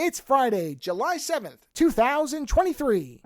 It's Friday, July 7th, 2023.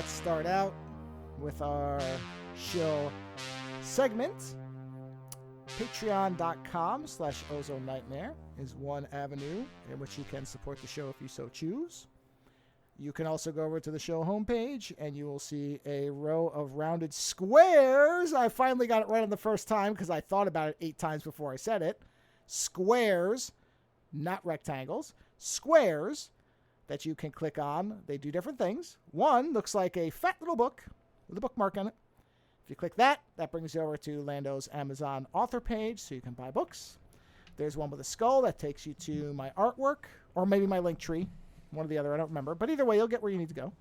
Start out with our show segment. Patreon.com/Ozone Nightmare is one avenue in which you can support the show if you so choose. You can also go over to the show homepage and you will see a row of rounded squares. I finally got it right on the first time because I thought about it 8 times before I said it. Squares, not rectangles. Squares that you can click on. They do different things. One looks like a fat little book with a bookmark on it. If you click that, that brings you over to Lando's Amazon author page so you can buy books. There's one with a skull that takes you to my artwork, or maybe my link tree, one or the other, I don't remember. But either way, you'll get where you need to go.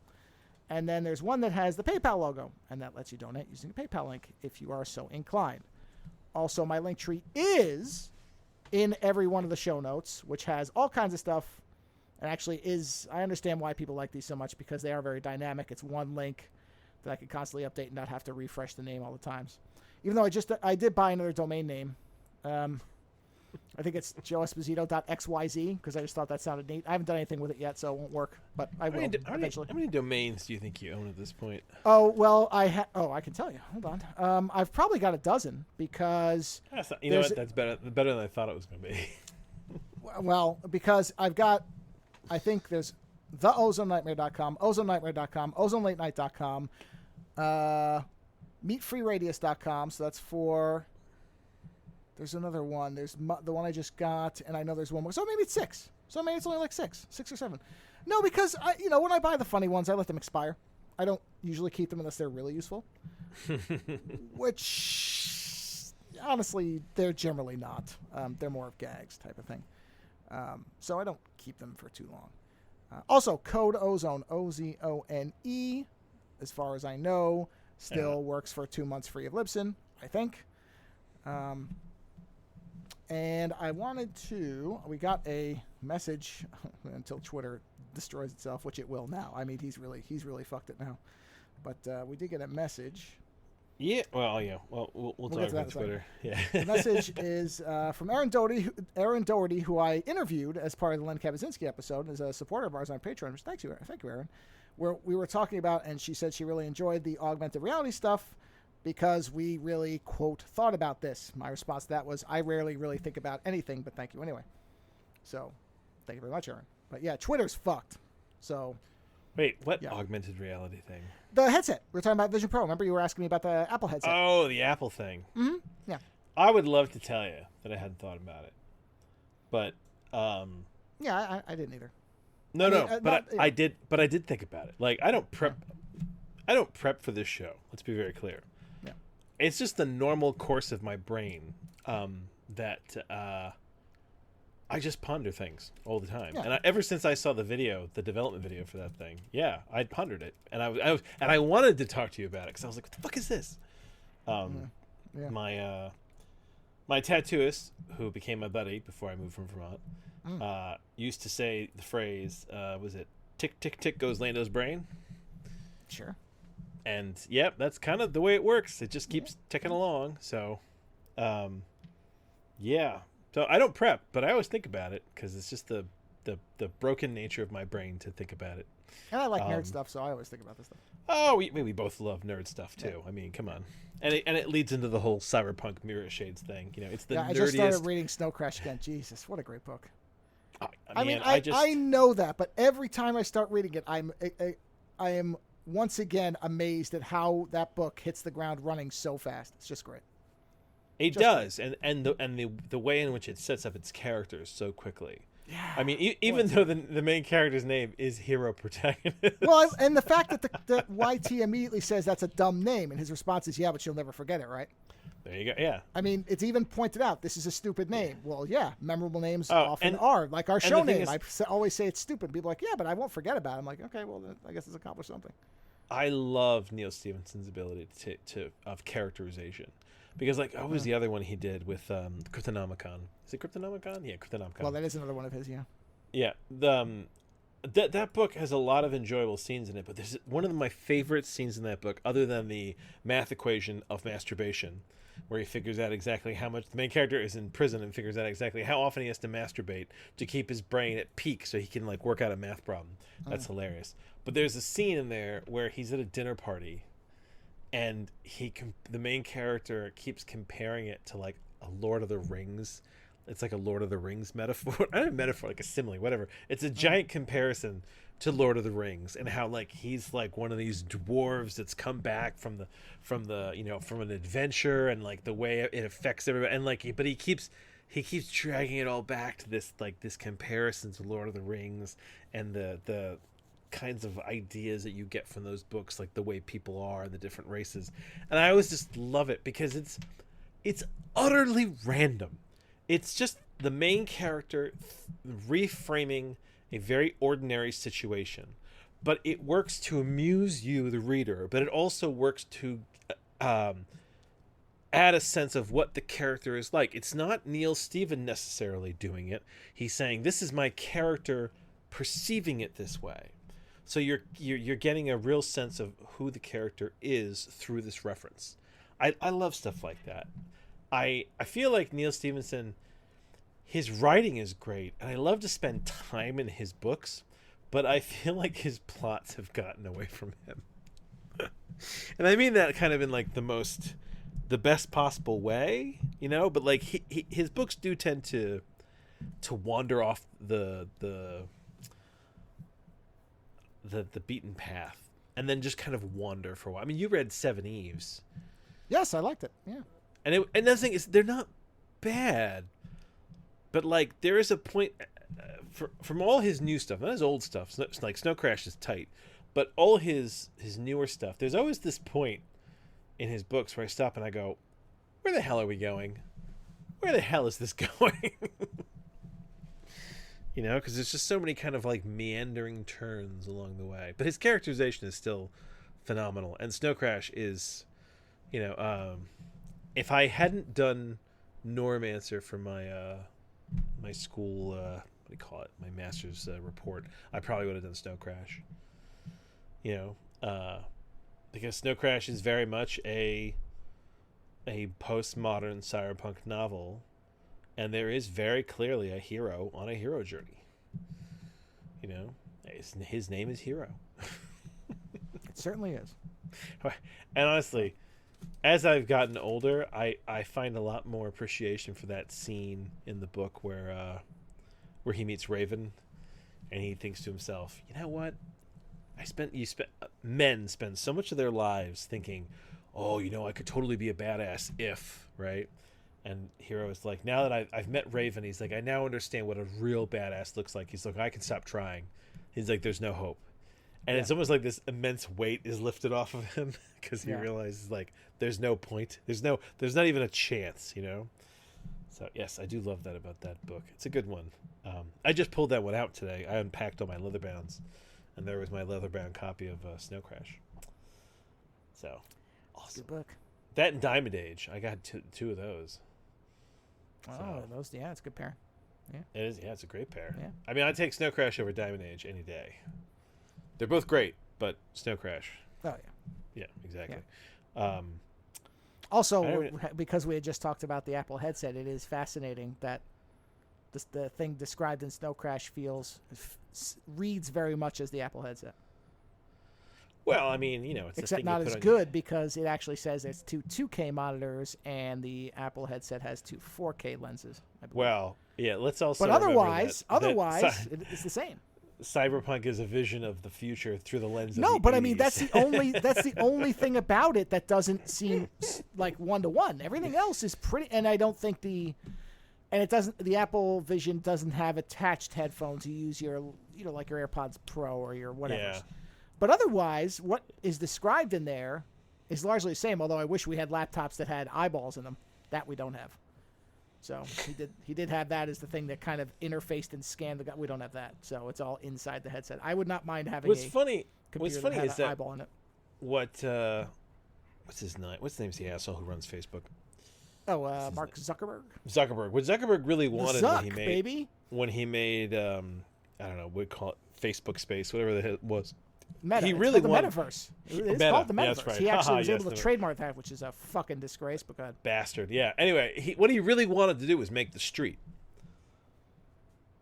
And then there's one that has the PayPal logo, and that lets you donate using a PayPal link if you are so inclined. Also, my link tree is in every one of the show notes, which has all kinds of stuff. And actually I understand why people like these so much because they are very dynamic. It's one link that I can constantly update and not have to refresh the name all the times. Even though I did buy another domain name. I think it's joeesposito.xyz because I just thought that sounded neat. I haven't done anything with it yet, so it won't work, but I will eventually. How many domains do you think you own at this point? Oh, well, I can tell you. Hold on. I've probably got a dozen because... You know what? That's better than I thought it was going to be. Well, because I've got... I think there's theozonenightmare.com, ozonenightmare.com, ozonelatenight.com, meatfreeradius.com. So that's 4. There's another one. There's the one I just got, and I know there's one more. So maybe it's 6. So maybe it's only like 6 or 7. No, because when I buy the funny ones, I let them expire. I don't usually keep them unless they're really useful. Which, honestly, they're generally not. They're more of gags type of thing. So I don't keep them for too long. Also, code Ozone, Ozone, as far as I know, still works for 2 months free of Libsyn, I think. And we got a message until Twitter destroys itself, which it will now. I mean, he's really fucked it now. But we did get a message. Yeah, well, yeah. Well, we'll talk about Twitter. Yeah. The message is from Aaron Doherty, who I interviewed as part of the Len Kabaczynski episode, as a supporter of ours on Patreon. Which, thank you, Aaron. Where we were talking about, and she said she really enjoyed the augmented reality stuff because we really, quote, thought about this. My response to that was, I rarely really think about anything, but thank you anyway. So, thank you very much, Aaron. But yeah, Twitter's fucked. So... Wait, what augmented reality thing? The headset. We were talking about Vision Pro. Remember you were asking me about the Apple headset? Oh, the Apple thing. Mm-hmm. Yeah. I would love to tell you that I hadn't thought about it. But, yeah, I didn't either. I did think about it. Like, I don't prep for this show. Let's be very clear. Yeah. It's just the normal course of my brain that I just ponder things all the time. Yeah. And ever since I saw the development video for that thing, I'd pondered it. And I wanted to talk to you about it because I was like, what the fuck is this? My tattooist, who became my buddy before I moved from Vermont, used to say the phrase, was it tick, tick, tick goes Lando's brain? Sure. And, that's kind of the way it works. It just keeps ticking along. So, yeah. So I don't prep, but I always think about it because it's just the the broken nature of my brain to think about it. And I like nerd stuff, so I always think about this stuff. Oh, we both love nerd stuff too. Yeah. I mean, come on, and it leads into the whole cyberpunk mirror shades thing. You know, it's the nerdiest. I just started reading Snow Crash again. Jesus, what a great book! I know that, but every time I start reading it, I am once again amazed at how that book hits the ground running so fast. It's just great. It does, and the way in which it sets up its characters so quickly. Yeah. I mean, even though the main character's name is Hero Protagonist. Well, and the fact that the YT immediately says that's a dumb name, and his response is, "Yeah, but you'll never forget it, right?" There you go. Yeah. I mean, it's even pointed out this is a stupid name. Well, yeah, memorable names often are. Like our show name, I always say it's stupid. People are like, "Yeah, but I won't forget about it." I'm like, "Okay, well, then I guess it's accomplished something." I love Neil Stephenson's ability of characterization. Because, like, what was the other one he did with Cryptonomicon? Is it Cryptonomicon? Yeah, Cryptonomicon. Well, that is another one of his, yeah. Yeah. That book has a lot of enjoyable scenes in it, but there's one of my favorite scenes in that book, other than the math equation of masturbation, where he figures out exactly how much... The main character is in prison and figures out exactly how often he has to masturbate to keep his brain at peak so he can, like, work out a math problem. That's hilarious. But there's a scene in there where he's at a dinner party, and the main character keeps comparing it to like a Lord of the Rings. It's like a Lord of the Rings metaphor. Not a metaphor, like a simile, whatever. It's a giant comparison to Lord of the Rings, and how like he's like one of these dwarves that's come back from an adventure, and like the way it affects everybody, and like but he keeps dragging it all back to this comparison to Lord of the Rings and the kinds of ideas that you get from those books, like the way people are, the different races. And I always just love it because it's utterly random. It's just the main character reframing a very ordinary situation, but it works to amuse you, the reader, but it also works to add a sense of what the character is like. It's not Neil Stephen necessarily doing it. He's saying, this is my character perceiving it this way. So you're getting a real sense of who the character is through this reference. I love stuff like that. I feel like Neil Stephenson, his writing is great, and I love to spend time in his books, but I feel like his plots have gotten away from him. And I mean that kind of in like the best possible way, you know, but like his books do tend to wander off the beaten path, and then just kind of wander for a while. I mean, you read Seven Eves. Yes, I liked it. Yeah. And the thing is, they're not bad, but like there is a point from all his new stuff, not his old stuff. Like Snow Crash is tight, but all his newer stuff. There's always this point in his books where I stop and I go, "Where the hell are we going? Where the hell is this going?" You know, because there's just so many kind of like meandering turns along the way. But his characterization is still phenomenal. And Snow Crash is, you know, if I hadn't done Normancer for my school, what do you call it, my master's report, I probably would have done Snow Crash. You know, because Snow Crash is very much a postmodern cyberpunk novel. And there is very clearly a hero on a hero journey. You know, his name is Hero. It certainly is. And honestly, as I've gotten older, I find a lot more appreciation for that scene in the book where he meets Raven, and he thinks to himself, you know what? Men spend so much of their lives thinking, oh, you know, I could totally be a badass if, right? And Hero is like, now that I've met Raven, he's like, I now understand what a real badass looks like. He's like, I can stop trying. He's like, there's no hope. And it's almost like this immense weight is lifted off of him because he realizes like there's no point. There's not even a chance, you know? So yes, I do love that about that book. It's a good one. I just pulled that one out today. I unpacked all my leatherbounds, and there was my leatherbound copy of Snow Crash. So awesome. Good book. That and Diamond Age. I got two of those. Oh, those, yeah, it's a good pair. Yeah. It is, yeah, it's a great pair. Yeah. I mean, I'd take Snow Crash over Diamond Age any day. They're both great, but Snow Crash. Oh, yeah. Yeah, exactly. Yeah. Also, because we had just talked about the Apple headset, it is fascinating that the thing described in Snow Crash reads very much as the Apple headset. Well, I mean, it's except not as good because it actually says it's two 2K monitors and the Apple headset has two 4K lenses. I believe. Well, yeah. Let's also. But otherwise, it's the same. Cyberpunk is a vision of the future through the lens of No, the but 80s. I mean that's the only thing about it that doesn't seem like 1-to-1. Everything else is pretty, and I don't think the Apple Vision doesn't have attached headphones. You use your like your AirPods Pro or your whatever. Yeah. But otherwise, what is described in there is largely the same. Although I wish we had laptops that had eyeballs in them. That we don't have. So he did have that as the thing that kind of interfaced and scanned the guy. We don't have that, so it's all inside the headset. I would not mind having computer that had an eyeball in it. What's his name? What's the name of the asshole who runs Facebook? Oh, Mark Zuckerberg. What Zuckerberg really wanted when he made I don't know, we'd call it Facebook Space, whatever the hell it was. Meta. He really wanted the metaverse. It's called the metaverse. Yeah, that's right. He actually was able to trademark that, which is a fucking disgrace. But God. Bastard. Yeah. Anyway, what he really wanted to do was make the street.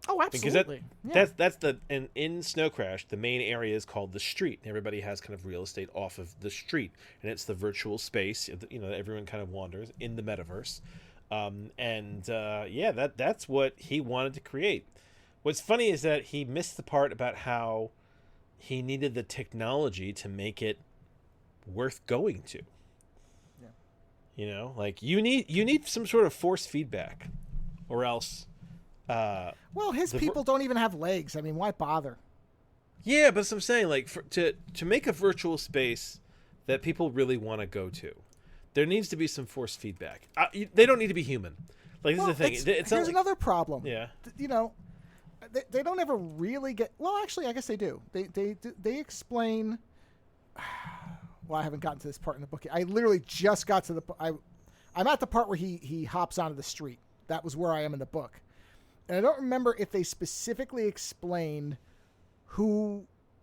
Oh, absolutely. That's in Snow Crash, the main area is called the street. Everybody has kind of real estate off of the street, and it's the virtual space. Everyone kind of wanders in the metaverse, that's what he wanted to create. What's funny is that he missed the part about how he needed the technology to make it worth going to. Yeah. Like you need some sort of force feedback, or else. Well, his people don't even have legs. I mean, why bother? Yeah, but as I'm saying, like to make a virtual space that people really want to go to, there needs to be some force feedback. They don't need to be human. Like this is the thing. Here's another problem. Yeah. They don't ever really get. Well, actually, I guess they do. They explain. Well, I haven't gotten to this part in the book yet. I literally just got to I'm at the part where he hops onto the street. That was where I am in the book, and I don't remember if they specifically explained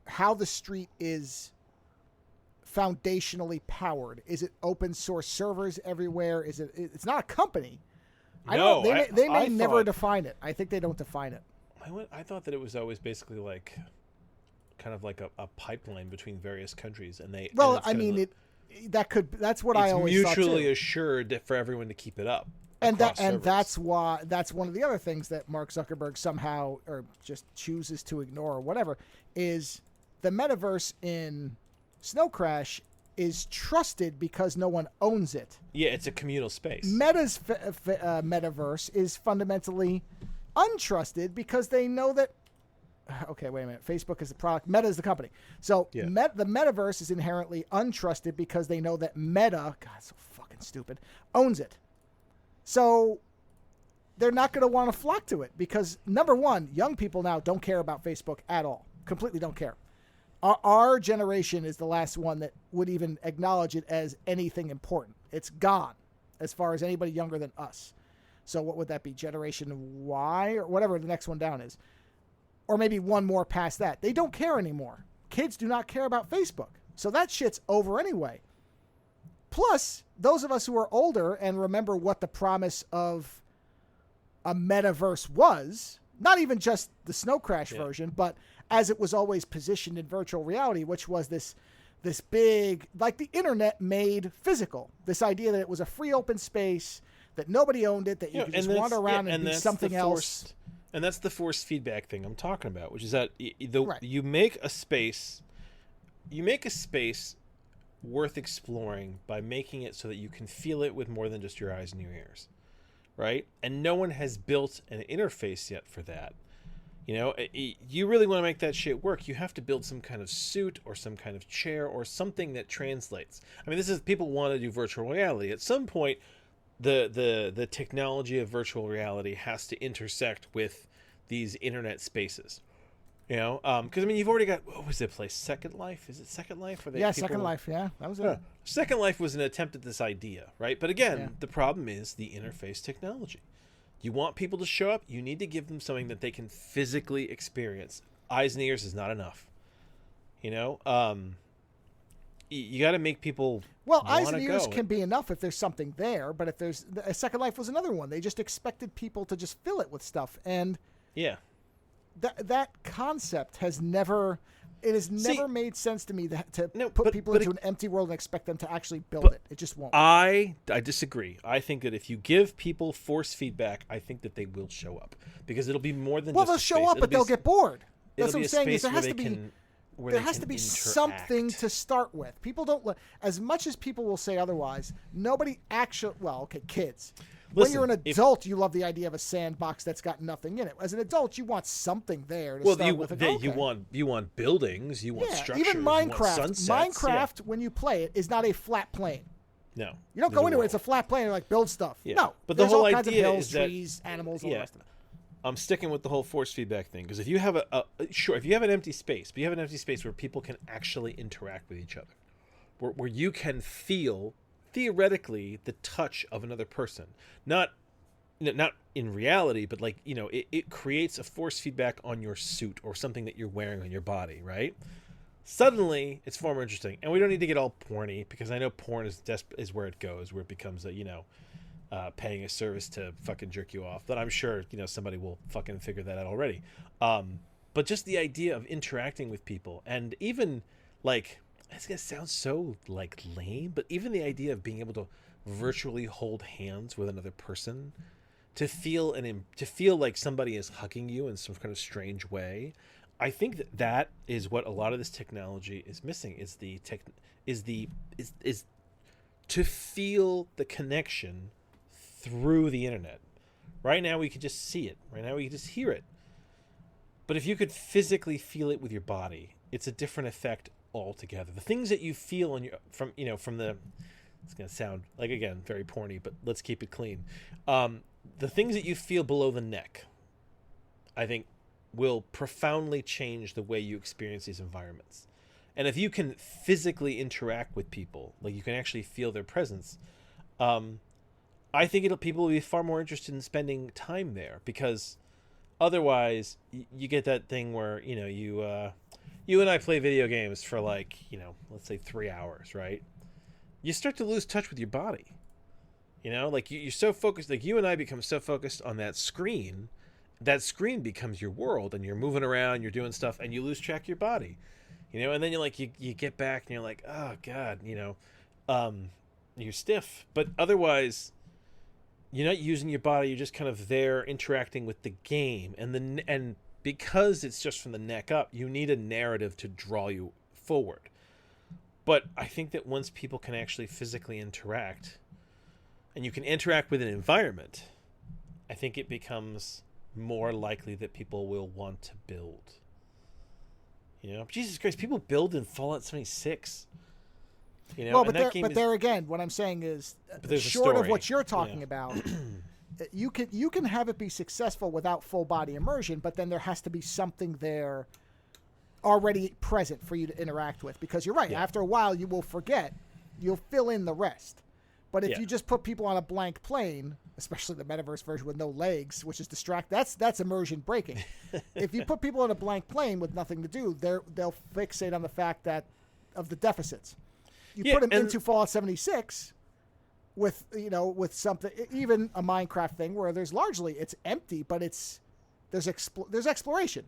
how the street is foundationally powered. Is it open source servers everywhere? Is it? It's not a company. No, they may never define it. I think they don't define it. I thought that it was always basically like, kind of like a pipeline between various countries, and they. Well, I mean, that's what I always thought too. It's mutually assured for everyone to keep it up, and that's one of the other things that Mark Zuckerberg somehow or just chooses to ignore or whatever is the metaverse in Snow Crash is trusted because no one owns it. Yeah, it's a communal space. Meta's metaverse is fundamentally untrusted because they know that. Okay, wait a minute. Facebook is the product. Meta is the company. So the metaverse is inherently untrusted because they know that Meta, God, so fucking stupid, owns it. So they're not going to want to flock to it because, number one, young people now don't care about Facebook at all. Completely don't care. Our generation is the last one that would even acknowledge it as anything important. It's gone as far as anybody younger than us. So what would that be? Generation Y or whatever the next one down is. Or maybe one more past that. They don't care anymore. Kids do not care about Facebook. So that shit's over anyway. Plus, those of us who are older and remember what the promise of a metaverse was, not even just the Snow Crash version, but as it was always positioned in virtual reality, which was this big, like the internet made physical. This idea that it was a free open space, that nobody owned it, that you could just wander around and be something else. And that's the force feedback thing I'm talking about, which is that you make a space worth exploring by making it so that you can feel it with more than just your eyes and your ears, right? And no one has built an interface yet for that. You really want to make that shit work, you have to build some kind of suit or some kind of chair or something that translates. I mean, people want to do virtual reality. At some point, the technology of virtual reality has to intersect with these internet spaces, because I mean you've already got, what was the place, Second Life? Is it Second Life? Second Life, that was it. Second Life was an attempt at this idea, right? But again, the problem is the interface technology. You want people to show up, you need to give them something that they can physically experience. Eyes and ears is not enough, you got to make people. Well, eyes wanna and ears go. can be enough if there's something there, but if there's a Second Life was another one. They just expected people to just fill it with stuff, and Yeah. that concept has never. It has never made sense to me to No, put but- people but into it- an empty world and expect them to actually build but it. It just won't. I disagree. I think that if you give people force feedback, I think that they will show up because it'll be more than Well, just they'll a show space. up, but they'll get bored. It'll That's what be I'm a saying. Is space there where has they to be can- where there they has can to be interact. something to start with. People don't as much as people will say otherwise. Nobody actually. Well, okay, kids. When Listen, you're an if- adult, you love the idea of a sandbox that's got nothing in it. As an adult, you want something there to Well, start you with. you want buildings, you want Yeah, structures, even you want Minecraft. sunsets. Minecraft, when you play it, is not a flat plane. No, You don't there's go a into it; world. it's a flat plane and like build stuff. Yeah. No, But the there's whole all kinds of idea hills, is that- trees, animals, all the Yeah. rest of it. I'm sticking with the whole force feedback thing because if you have if you have an empty space, but you have an empty space where people can actually interact with each other, where you can feel theoretically the touch of another person, not in reality, but like it creates a force feedback on your suit or something that you're wearing on your body, right? Suddenly, it's far more interesting, and we don't need to get all porny because I know porn is where it goes, where it becomes paying a service to fucking jerk you off. But I'm sure somebody will fucking figure that out already. But just the idea of interacting with people, and even like it's gonna sound so like lame, but even the idea of being able to virtually hold hands with another person, to feel like somebody is hugging you in some kind of strange way. I think that is what a lot of this technology is missing. Is to feel the connection through the internet. Right now we can just see it. Right now we can just hear it. But if you could physically feel it with your body, it's a different effect altogether. The things that you feel from the, it's gonna sound like again very porny, but let's keep it clean. The things that you feel below the neck, I think, will profoundly change the way you experience these environments. And if you can physically interact with people, like you can actually feel their presence, I think people will be far more interested in spending time there, because otherwise you get that thing where you and I play video games for like let's say 3 hours, right? You start to lose touch with your body. Like you're so focused, like you and I become so focused on that screen becomes your world, and you're moving around, you're doing stuff, and you lose track of your body, and then you get back and you're like, oh God, you're stiff. But otherwise, you're not using your body, you're just kind of there interacting with the game, and because it's just from the neck up, you need a narrative to draw you forward. But I think that once people can actually physically interact, and you can interact with an environment, I think it becomes more likely that people will want to build. Jesus Christ, people build in Fallout 76. Well, but there again, what I'm saying is, short of what you're talking about, you can have it be successful without full body immersion, but then there has to be something there already present for you to interact with. Because you're right, after a while you will forget, you'll fill in the rest. But if you just put people on a blank plane, especially the metaverse version with no legs, which is that's immersion breaking. If you put people on a blank plane with nothing to do, they'll fixate on the fact of the deficits. You put them into Fallout 76 with something, even a Minecraft thing where it's empty, but there's exploration.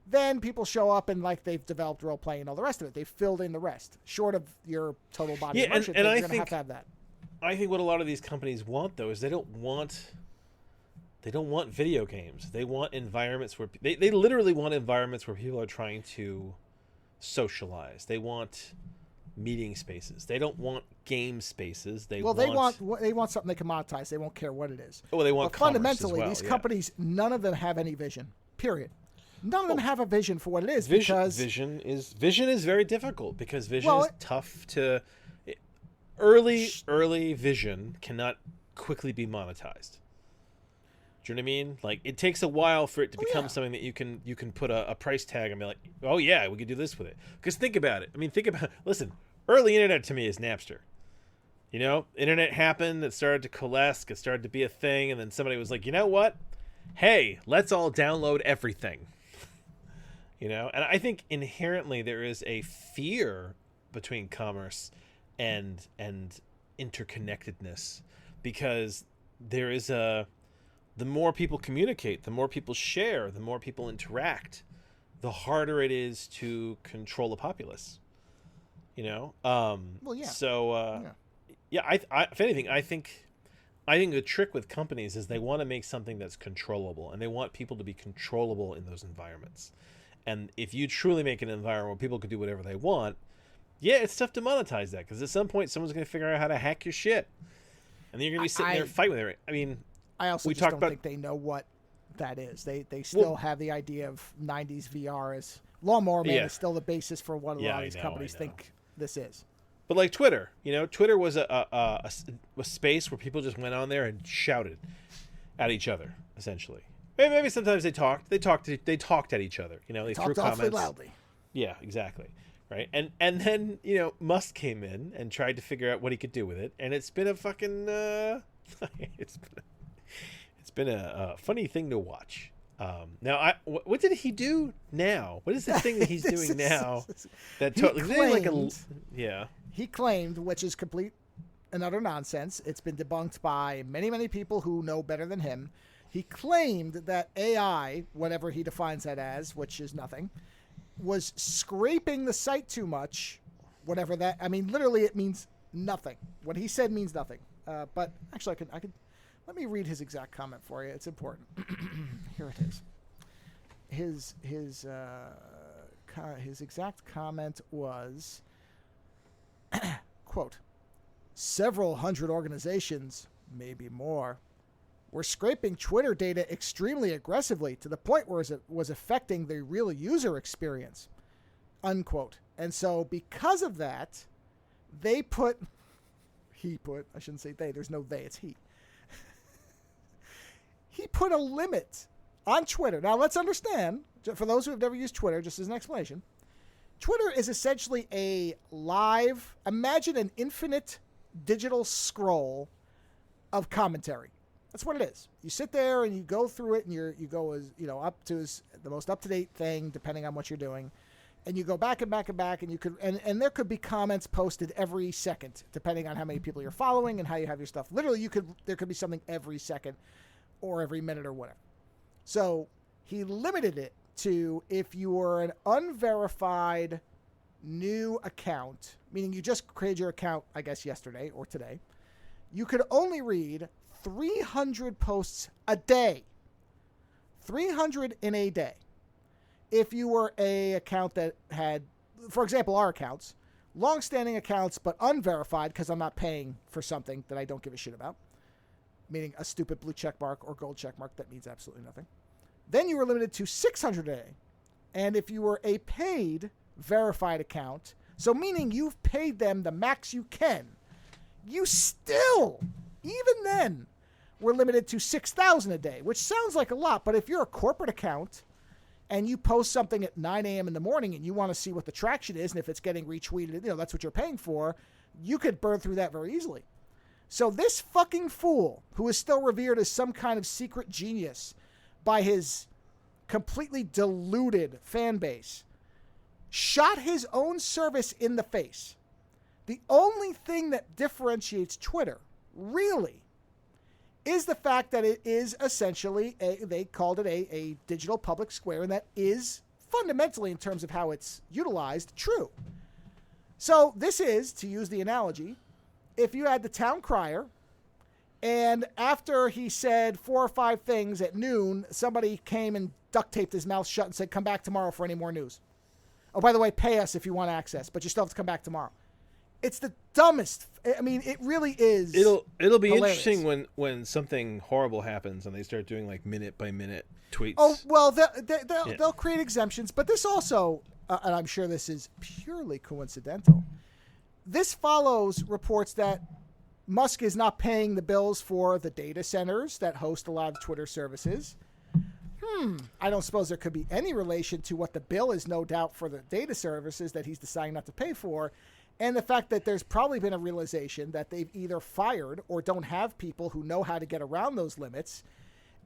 Then people show up and like they've developed role playing and all the rest of it. They've filled in the rest. Short of your total body immersion, and you're I going to have that. I think what a lot of these companies want, though, is they don't want video games. They want environments where they literally want environments where people are trying to socialize. They want meeting spaces. They don't want game spaces. They want something they can monetize. They won't care what it is. Well, they want but commerce fundamentally, as well, these companies, none of them have any vision. Period. None of them have a vision for what it is. Vision is very difficult because vision is tough to. Early vision cannot quickly be monetized. Do you know what I mean? Like it takes a while for it to become something that you can put a price tag and be like, oh yeah, we could do this with it. Because think about it. Listen, early internet to me is Napster. Internet happened, it started to coalesce, it started to be a thing, and then somebody was like, you know what? Hey, let's all download everything. And I think inherently there is a fear between commerce and interconnectedness, because there is the more people communicate, the more people share, the more people interact, the harder it is to control a populace. Well, yeah. So I if anything, I think the trick with companies is they want to make something that's controllable, and they want people to be controllable in those environments. And if you truly make an environment where people can do whatever they want, yeah, it's tough to monetize that, because at some point someone's going to figure out how to hack your shit, and then you're going to be sitting there fighting with it. I mean, I also just don't think they know what that is. They still have the idea of 90s VR as Lawnmower Man is still the basis for what a lot of these companies think this is. But like Twitter, Twitter was a space where people just went on there and shouted at each other, essentially. Maybe sometimes they talked at each other. They threw comments loudly. Yeah, exactly. Right. And then, Musk came in and tried to figure out what he could do with it, and it's been a fucking it's been a funny thing to watch. Now, what did he do now? What is the thing that he's doing now? That he claimed, which is complete and utter nonsense. It's been debunked by many, many people who know better than him. He claimed that AI, whatever he defines that as, which is nothing, was scraping the site too much. Whatever that, I mean, literally, it means nothing. What he said means nothing. But actually, I could. Let me read his exact comment for you. It's important. Here it is. His exact comment was, quote, "Several hundred organizations, maybe more, were scraping Twitter data extremely aggressively to the point where it was affecting the real user experience," unquote. And so because of that, I shouldn't say they, there's no they, it's he. He put a limit on Twitter. Now, let's understand, for those who have never used Twitter, just as an explanation, Twitter is essentially imagine an infinite digital scroll of commentary. That's what it is. You sit there and you go through it, and you go up to the most up-to-date thing, depending on what you're doing, and you go back and back and back, and you could and there could be comments posted every second, depending on how many people you're following and how you have your stuff. Literally, there could be something every second or every minute or whatever. So he limited it to if you were an unverified new account, meaning you just created your account, I guess, yesterday or today, you could only read 300 posts a day. 300 in a day. If you were a account that had, for example, our accounts, long-standing accounts but unverified because I'm not paying for something that I don't give a shit about, meaning a stupid blue check mark or gold check mark that means absolutely nothing, then you were limited to 600 a day. And if you were a paid verified account, so meaning you've paid them the max you can, you still, even then, were limited to 6,000 a day, which sounds like a lot, but if you're a corporate account and you post something at 9 a.m. in the morning and you want to see what the traction is and if it's getting retweeted, that's what you're paying for, you could burn through that very easily. So this fucking fool, who is still revered as some kind of secret genius by his completely deluded fan base, shot his own service in the face. The only thing that differentiates Twitter, really, is the fact that it is essentially, they called it a digital public square, and that is fundamentally, in terms of how it's utilized, true. So this is, to use the analogy, if you had the town crier, and after he said 4 or 5 things at noon, somebody came and duct taped his mouth shut and said, "Come back tomorrow for any more news. Oh, by the way, pay us if you want access, but you still have to come back tomorrow." It's the dumbest. I mean, it really is. It'll be hilarious. Interesting when something horrible happens and they start doing like minute by minute tweets. Oh well, they'll create exemptions, but this also, and I'm sure this is purely coincidental. This follows reports that Musk is not paying the bills for the data centers that host a lot of Twitter services. I don't suppose there could be any relation to what the bill is, no doubt, for the data services that he's deciding not to pay for, and the fact that there's probably been a realization that they've either fired or don't have people who know how to get around those limits.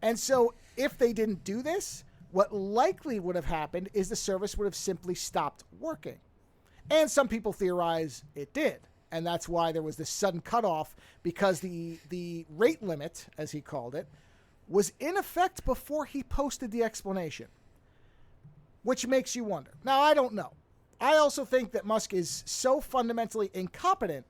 And so if they didn't do this, what likely would have happened is the service would have simply stopped working. And some people theorize it did. And that's why there was this sudden cutoff, because the rate limit, as he called it, was in effect before he posted the explanation, which makes you wonder. Now, I don't know. I also think that Musk is so fundamentally incompetent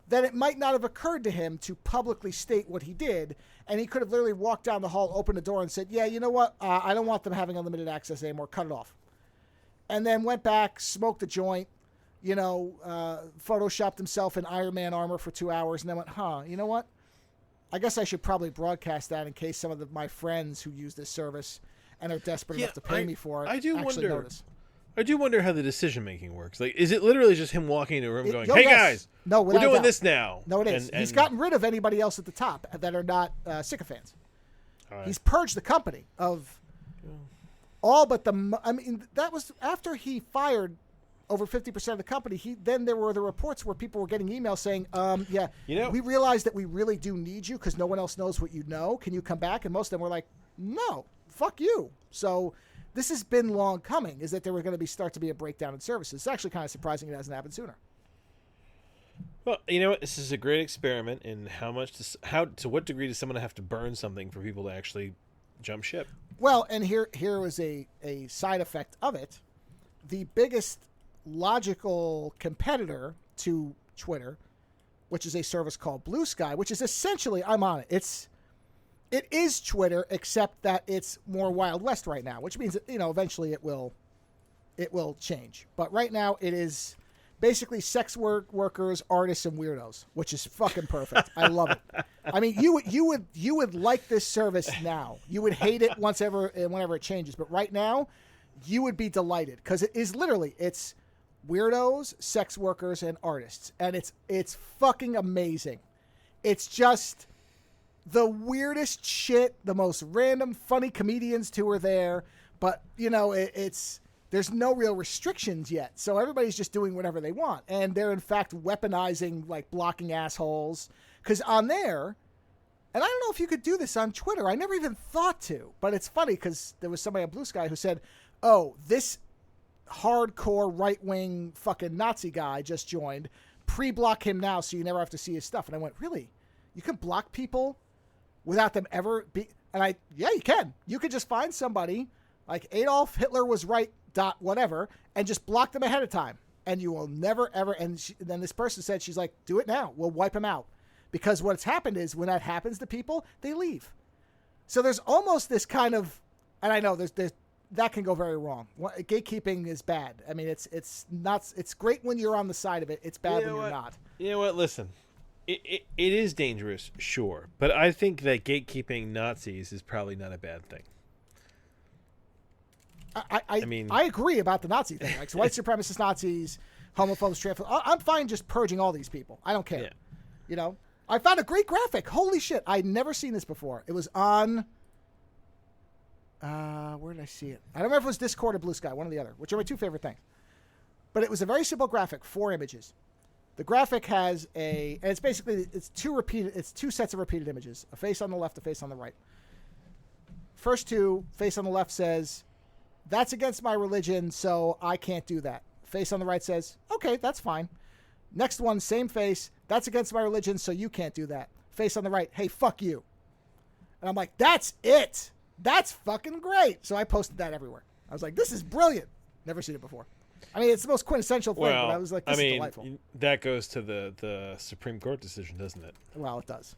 that it might not have occurred to him to publicly state what he did, and he could have literally walked down the hall, opened the door, and said, yeah, you know what? I don't want them having unlimited access anymore. Cut it off. And then went back, smoked a joint, photoshopped himself in Iron Man armor for 2 hours, and then went, you know what? I guess I should probably broadcast that in case some of my friends who use this service and are desperate enough to pay me for it actually notice. I do wonder how the decision making works. Like, is it literally just him walking into a room going, "Hey guys, no, we're doing this now"? No, it is. He's gotten rid of anybody else at the top that are not sycophants. Right. He's purged the company of all but the. I mean, that was after he fired over 50% of the company. Then there were the reports where people were getting emails saying, we realize that we really do need you because no one else knows what you know. Can you come back? And most of them were like, no, fuck you. So this has been long coming, is that there were going to start to be a breakdown in services. It's actually kind of surprising it hasn't happened sooner. Well, you know what? This is a great experiment in to what degree does someone have to burn something for people to actually jump ship? Well, and here was a side effect of it. The biggest logical competitor to Twitter, which is a service called Blue Sky, which is essentially, I'm on it. It is Twitter, except that it's more Wild West right now, which means that, eventually it will change. But right now it is basically sex workers, artists, and weirdos, which is fucking perfect. I love it. I mean, you would like this service now. You would hate it whenever it changes, but right now you would be delighted because it is literally it's weirdos, sex workers, and artists, and it's fucking amazing. It's just the weirdest shit, the most random, funny comedians too are there, but there's no real restrictions yet, so everybody's just doing whatever they want, and they're in fact weaponizing, like, blocking assholes, because on there, and I don't know if you could do this on Twitter, I never even thought to, but it's funny because there was somebody on Blue Sky who said, oh, this hardcore right-wing fucking Nazi guy just joined, pre-block him now so you never have to see his stuff. And I went, really? You can block people without them ever be... And yeah, you can. You could just find somebody like Adolf Hitler was right, whatever, and just block them ahead of time. And you will never, ever... And then this person said, she's like, do it now. We'll wipe him out. Because what's happened is when that happens to people, they leave. So there's almost this kind of... And I know there's that can go very wrong. Gatekeeping is bad. I mean, it's not. It's great when you're on the side of it. It's bad when you're not. You know what? Listen, it is dangerous, sure, but I think that gatekeeping Nazis is probably not a bad thing. I mean, I agree about the Nazi thing. Like, so white supremacist Nazis, homophobes, transphobes. I'm fine just purging all these people. I don't care. Yeah. I found a great graphic. Holy shit! I'd never seen this before. It was on. Where did I see it? I don't remember if it was Discord or Blue Sky, one or the other, which are my two favorite things. But it was a very simple graphic, 4 images. The graphic has and it's basically, it's two sets of repeated images, a face on the left, a face on the right. First two, face on the left says, that's against my religion, so I can't do that. Face on the right says, okay, that's fine. Next one, same face, that's against my religion, so you can't do that. Face on the right, hey, fuck you. And I'm like, that's it. That's fucking great. So I posted that everywhere. I was like, this is brilliant. Never seen it before. I mean, it's the most quintessential thing, but I was like, this is delightful. That goes to the Supreme Court decision, doesn't it? Well, it does.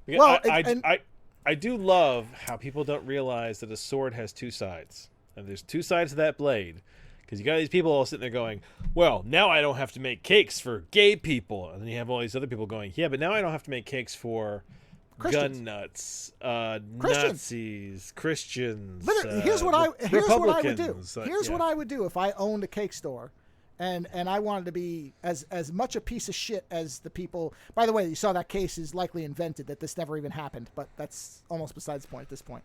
Well, I do love how people don't realize that a sword has two sides. And there's two sides to that blade. Because you got these people all sitting there going, well, now I don't have to make cakes for gay people. And then you have all these other people going, yeah, but now I don't have to make cakes for... Christians. Gun nuts, Nazis, Christians. Literally, here's what I would do. Here's what I would do if I owned a cake store, and I wanted to be as much a piece of shit as the people. By the way, you saw that case is likely invented, that this never even happened, but that's almost besides the point at this point.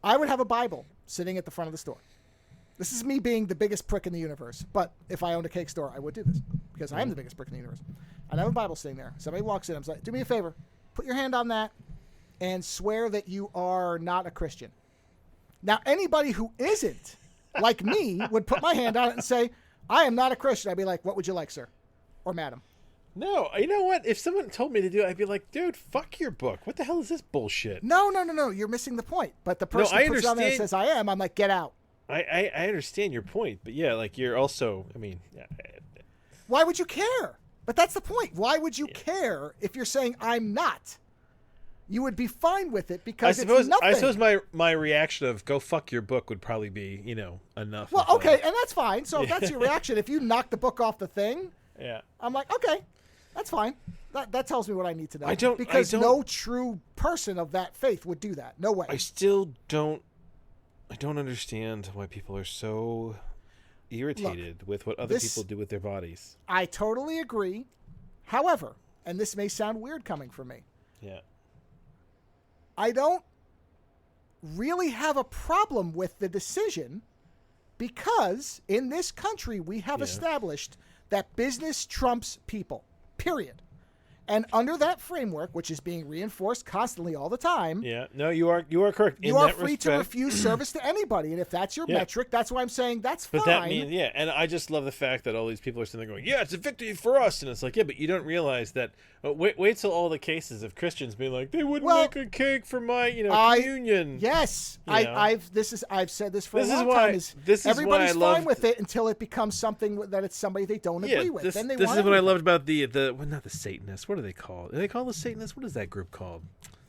I would have a Bible sitting at the front of the store. This is me being the biggest prick in the universe, but if I owned a cake store, I would do this because I am the biggest prick in the universe. I'd have a Bible sitting there. Somebody walks in, I'm like, do me a favor. Put your hand on that and swear that you are not a Christian. Now, anybody who isn't, like me, would put my hand on it and say, I am not a Christian. I'd be like, what would you like, sir? Or madam? No, you know what? If someone told me to do it, I'd be like, dude, fuck your book. What the hell is this bullshit? No. You're missing the point. But the person who puts it on there and says, I am, I'm like, get out. I understand your point, but yeah, like you're also, I mean... Why would you care? But that's the point. Why would you care if you're saying I'm not? You would be fine with it because it's nothing. I suppose my reaction of go fuck your book would probably be, enough. Well, okay, and that's fine. So if that's your reaction, if you knock the book off the thing, I'm like, okay, that's fine. That tells me what I need to know. Because no true person of that faith would do that. No way. I still don't understand why people are so irritated with what other people do with their bodies. I totally agree. However, and this may sound weird coming from me. Yeah. I don't really have a problem with the decision because in this country we have established that business trumps people. Period. And under that framework, which is being reinforced constantly all the time... Yeah, no, you are correct. You are free to refuse service to anybody. And if that's your metric, that's why I'm saying that's fine. But that means, and I just love the fact that all these people are sitting there going, yeah, it's a victory for us. And it's like, yeah, but you don't realize that... Wait till all the cases of Christians being like, they wouldn't make a cake for my, communion. Yes. I've said this for a long time. Everybody's fine with it until it becomes something that it's somebody they don't agree with. Then this is what I loved about not the Satanists. What are they called? Are they called the Satanists? What is that group called?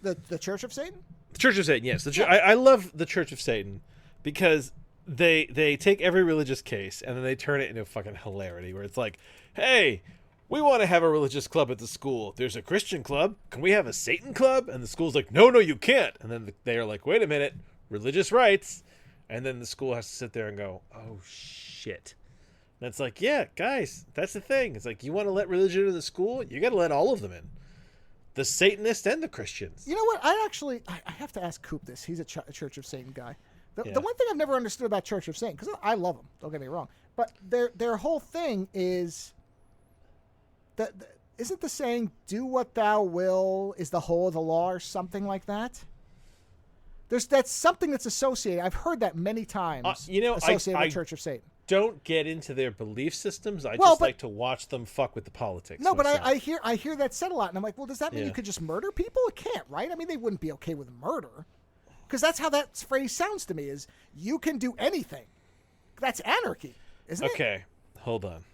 The Church of Satan? The Church of Satan, yes. I love the Church of Satan because they take every religious case and then they turn it into fucking hilarity where it's like, hey, we want to have a religious club at the school. There's a Christian club. Can we have a Satan club? And the school's like, no, you can't. And then they are like, wait a minute, religious rights. And then the school has to sit there and go, oh, shit. And it's like, yeah, guys, that's the thing. It's like, you want to let religion into the school? You got to let all of them in. The Satanists and the Christians. You know what? I have to ask Coop this. He's a Church of Satan guy. The one thing I've never understood about Church of Satan, because I love them, don't get me wrong, but their whole thing is... Isn't the saying, do what thou will is the whole of the law or something like that? That's something that's associated. I've heard that many times associated with Church of Satan. Don't get into their belief systems. I just like to watch them fuck with the politics. No, myself. But I hear that said a lot. And I'm like, well, does that mean you could just murder people? It can't, right? I mean, they wouldn't be okay with murder. Because that's how that phrase sounds to me is you can do anything. That's anarchy, isn't it? Okay, hold on.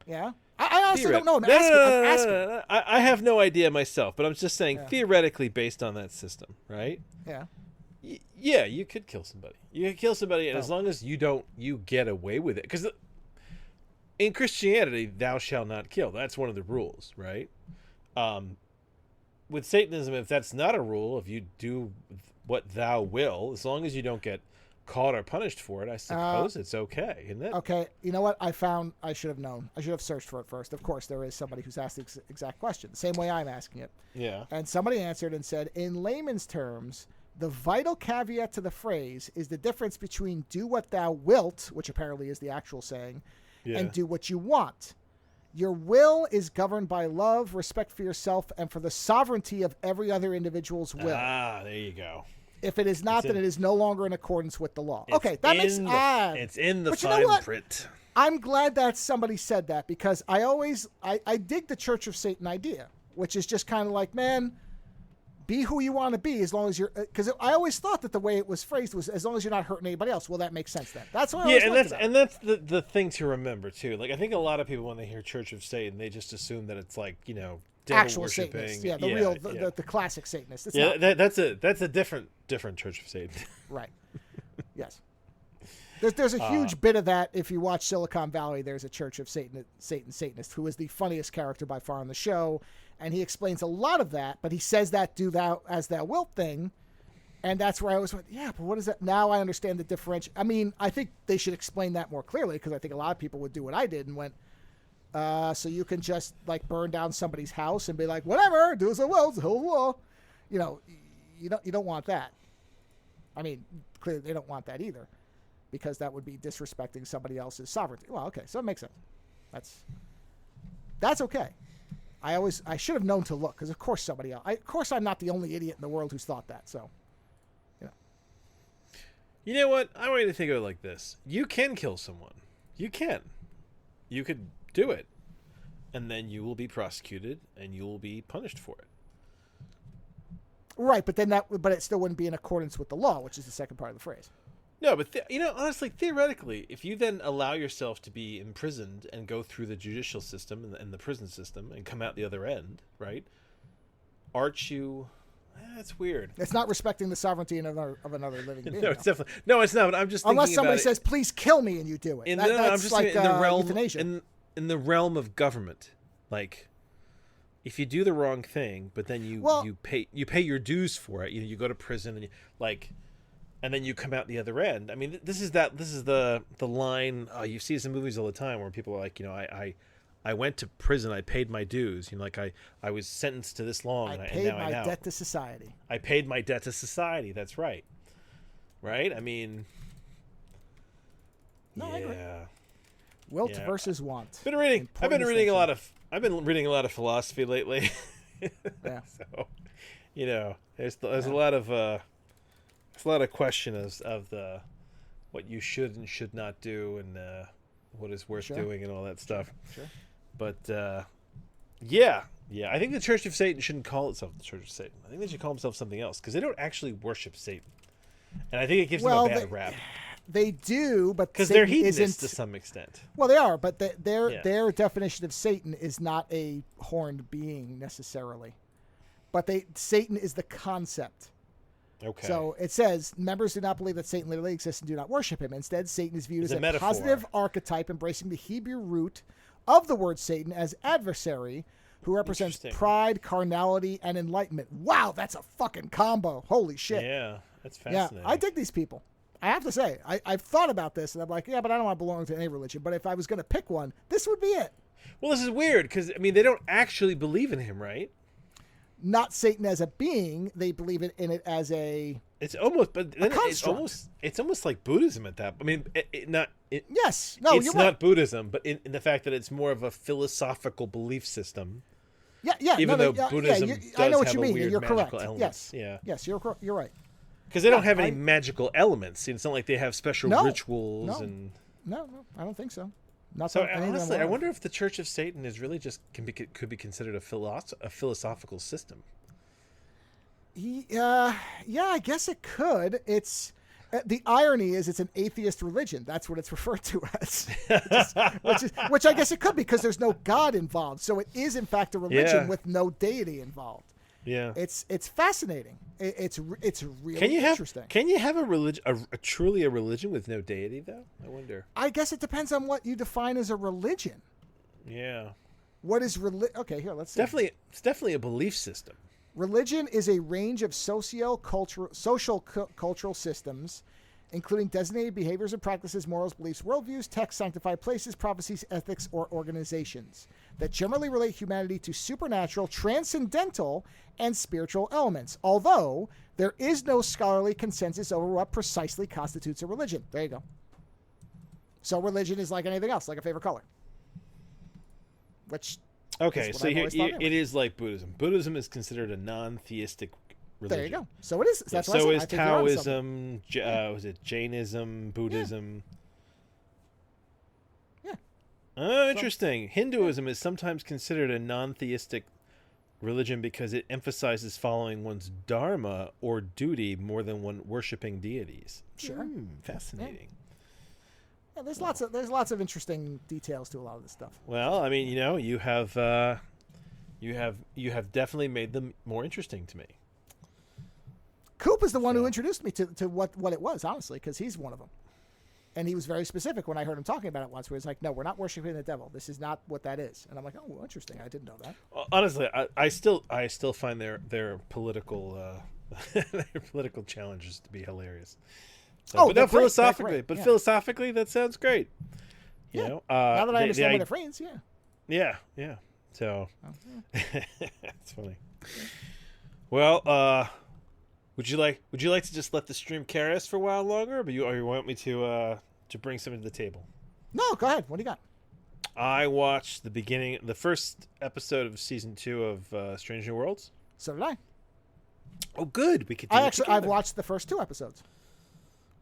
Yeah? I honestly don't know. I'm asking. No. I have no idea myself, but I'm just saying theoretically based on that system, right? Yeah. Yeah, you could kill somebody. You could kill somebody, and as long as you get away with it. Because in Christianity, thou shalt not kill. That's one of the rules, right? With Satanism, if that's not a rule, if you do what thou will, as long as you don't get caught or punished for it, I suppose it's okay, isn't it? Okay, you know what? I should have known. I should have searched for it first. Of course, there is somebody who's asked the exact question, the same way I'm asking it. Yeah. And somebody answered and said, in layman's terms, the vital caveat to the phrase is the difference between do what thou wilt, which apparently is the actual saying, and do what you want. Your will is governed by love, respect for yourself, and for the sovereignty of every other individual's will. Ah, there you go. If it is not, then it is no longer in accordance with the law. Okay, that makes sense. It's in the fine print. I'm glad that somebody said that because I dig the Church of Satan idea, which is just kind of like, man, be who you want to be as long as you're... Because I always thought that the way it was phrased was as long as you're not hurting anybody else. Well, that makes sense then. That's what I always thought. And that's the thing to remember, too. Like, I think a lot of people, when they hear Church of Satan, they just assume that it's like, devil actual worshiping. Satanists. Yeah, the classic Satanist. It's that's a different Church of Satan. Right. Yes. There's a huge bit of that. If you watch Silicon Valley, there's a Church of Satanist who is the funniest character by far on the show, and he explains a lot of that. But he says that "do thou as thou wilt" thing, and that's where I always went, yeah, but what is that? Now I understand the differential. I mean, I think they should explain that more clearly because I think a lot of people would do what I did and went. So you can just like burn down somebody's house and be like, whatever, do as I will, the whole law. You don't want that. I mean, clearly they don't want that either, because that would be disrespecting somebody else's sovereignty. Well, okay, so it makes sense. That's okay. I should have known to look, because of course somebody else. Of course, I'm not the only idiot in the world who's thought that. So, You know what? I want you to think of it like this: you can kill someone. You can. You could do it, and then you will be prosecuted and you will be punished for it. Right, but it still wouldn't be in accordance with the law, which is the second part of the phrase. No, but honestly, theoretically, if you then allow yourself to be imprisoned and go through the judicial system and the prison system and come out the other end, right? Aren't you? That's weird. It's not respecting the sovereignty of another living being. No, it's definitely it's not. But I'm just thinking unless somebody about says, "Please kill me," and you do it. I'm just like in the realm euthanasia. In the realm of government, like if you do the wrong thing, but then you pay your dues for it. You go to prison and and then you come out the other end. I mean, this is the line you see in movies all the time where people are like, I went to prison, I paid my dues. I was sentenced to this long, and paid now my I'm out. debt to society. I paid my debt to society. That's right. Right? I mean, I agree. Wilt Yeah. versus want. I've been reading a lot of philosophy lately. Yeah. So, there's a lot of question of the what you should and should not do, and what is worth doing, and all that stuff. Sure. But yeah, I think the Church of Satan shouldn't call itself the Church of Satan. I think they should call themselves something else, because they don't actually worship Satan, and I think it gives them a bad rap. They do, but because they're hedonists to some extent. Well, they are, but their definition of Satan is not a horned being necessarily, but Satan is the concept. Okay. So it says members do not believe that Satan literally exists and do not worship him. Instead, Satan is viewed as a positive archetype, embracing the Hebrew root of the word Satan as adversary, who represents pride, carnality, and enlightenment. Wow, that's a fucking combo. Holy shit. Yeah, that's fascinating. Yeah, I dig these people. I have to say, I've thought about this, and I'm like, yeah, but I don't want to belong to any religion. But if I was going to pick one, this would be it. Well, this is weird, because, they don't actually believe in him, right? Not Satan as a being. They believe in it as a... It's almost, but then it's almost like Buddhism at that. I mean, yes, no, it's not Buddhism, but in the fact that it's more of a philosophical belief system. Yeah. Even though Buddhism does I know what have you mean. weird You're magical correct. elements. Yes, you're right. Because they don't have any magical elements. It's not like they have special rituals and. No, I don't think so. Not so honestly, I wonder if the Church of Satan is really just could be considered a philosophical system. Yeah, I guess it could. It's the irony is it's an atheist religion. That's what it's referred to as, which I guess it could be because there's no God involved. So it is in fact a religion with no deity involved. Yeah, it's fascinating. It's really interesting. Can you have a religion, truly a religion with no deity though? I wonder. I guess it depends on what you define as a religion. Yeah. What is religion? Okay, here let's see. It's definitely a belief system. Religion is a range of social cultural systems, including designated behaviors and practices, morals, beliefs, worldviews, texts, sanctified places, prophecies, ethics, or organizations that generally relate humanity to supernatural, transcendental, and spiritual elements, although there is no scholarly consensus over what precisely constitutes a religion. There you go. So religion is like anything else, like a favorite color. Which... Okay, so it is like Buddhism. Buddhism is considered a non-theistic religion. There you go. So it is. That's why so is Taoism. Was it Jainism, Buddhism? Yeah. Oh, interesting. Hinduism is sometimes considered a non-theistic religion because it emphasizes following one's dharma or duty more than one worshiping deities. Sure. Fascinating. Yeah, there's lots of interesting details to a lot of this stuff. Well, I mean, you have definitely made them more interesting to me. Coop is the one who introduced me to what it was, honestly, because he's one of them, and he was very specific when I heard him talking about it once. Where he's like, "No, we're not worshiping the devil. This is not what that is." And I'm like, "Oh, well, interesting. I didn't know that." Honestly, I still find their political their political challenges to be hilarious. So, philosophically, that sounds great. You know, now that I understand what it frames, yeah. So it's funny. Well, would you like to just let the stream carry us for a while longer, or you want me to bring something to the table? No, go ahead. What do you got? I watched the first episode of season 2 of Strange New Worlds. So did I. Oh, good. We could. I've watched the first 2 episodes.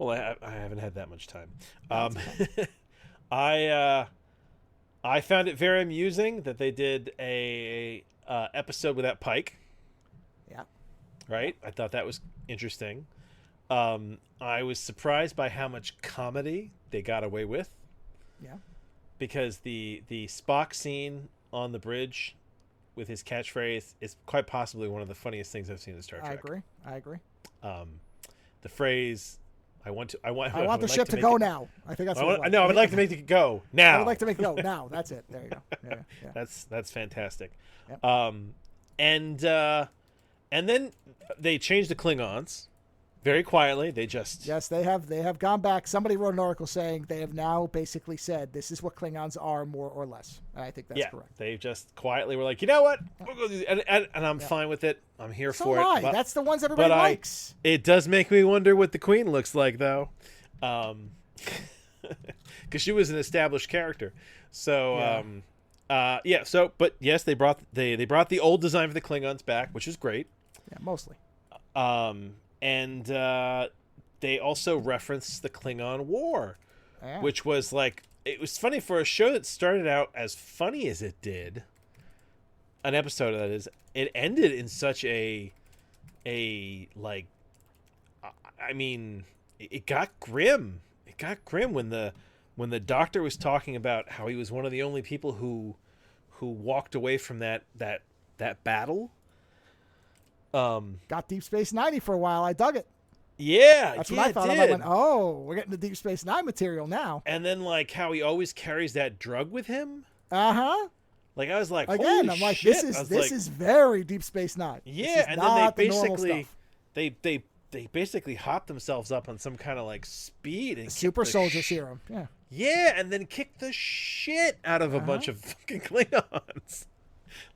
Well, I haven't had that much time. I I found it very amusing that they did a episode without Pike. Yeah. Right? I thought that was interesting. I was surprised by how much comedy they got away with. Yeah. Because the Spock scene on the bridge with his catchphrase is quite possibly one of the funniest things I've seen in Star Trek. I agree. The phrase, I want the ship to go now. I think that's what it was. No, I would like to make it go now. I would like to make it go now. That's it. There you go. Yeah. That's fantastic. Yep. And then they changed the Klingons very quietly. Yes, they have gone back. Somebody wrote an article saying they have now basically said this is what Klingons are, more or less. And I think that's correct. They just quietly were like, you know what, we'll go do this. And I'm fine with it. I'm here for it. But, that's the ones everybody likes. It does make me wonder what the Queen looks like, though, because she was an established character. So but yes, they brought the old design for the Klingons back, which is great. Yeah, mostly. And they also referenced the Klingon War, which was like, it was funny for a show that started out as funny as it did. An episode that is, it ended in such it got grim. It got grim when the Doctor was talking about how he was one of the only people who walked away from that battle. Got Deep Space 90 for a while. I dug it. Yeah, that's what I thought. I went, we're getting the Deep Space Nine material now. And then like how he always carries that drug with him. Like I was like, again, I'm like, shit. this is very Deep Space Nine. Yeah, and then they basically hop themselves up on some kind of like speed and super soldier serum. Yeah. Yeah, and then kick the shit out of a bunch of fucking Klingons.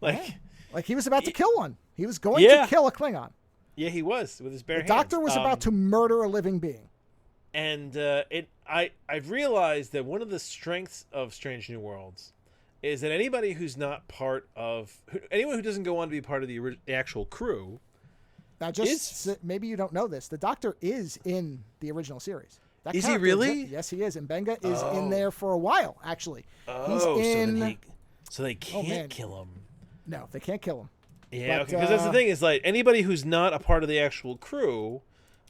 Like he was about to kill one. He was going to kill a Klingon. Yeah, he was with his bare hands. The Doctor was about to murder a living being. And I've realized that one of the strengths of Strange New Worlds is that anyone who doesn't go on to be part of the actual crew. Now, maybe you don't know this. The Doctor is in the original series. Is he really? Yes, he is. And Benga is in there for a while, actually. So they can't kill him. No, they can't kill him. Yeah, because that's the thing is like anybody who's not a part of the actual crew,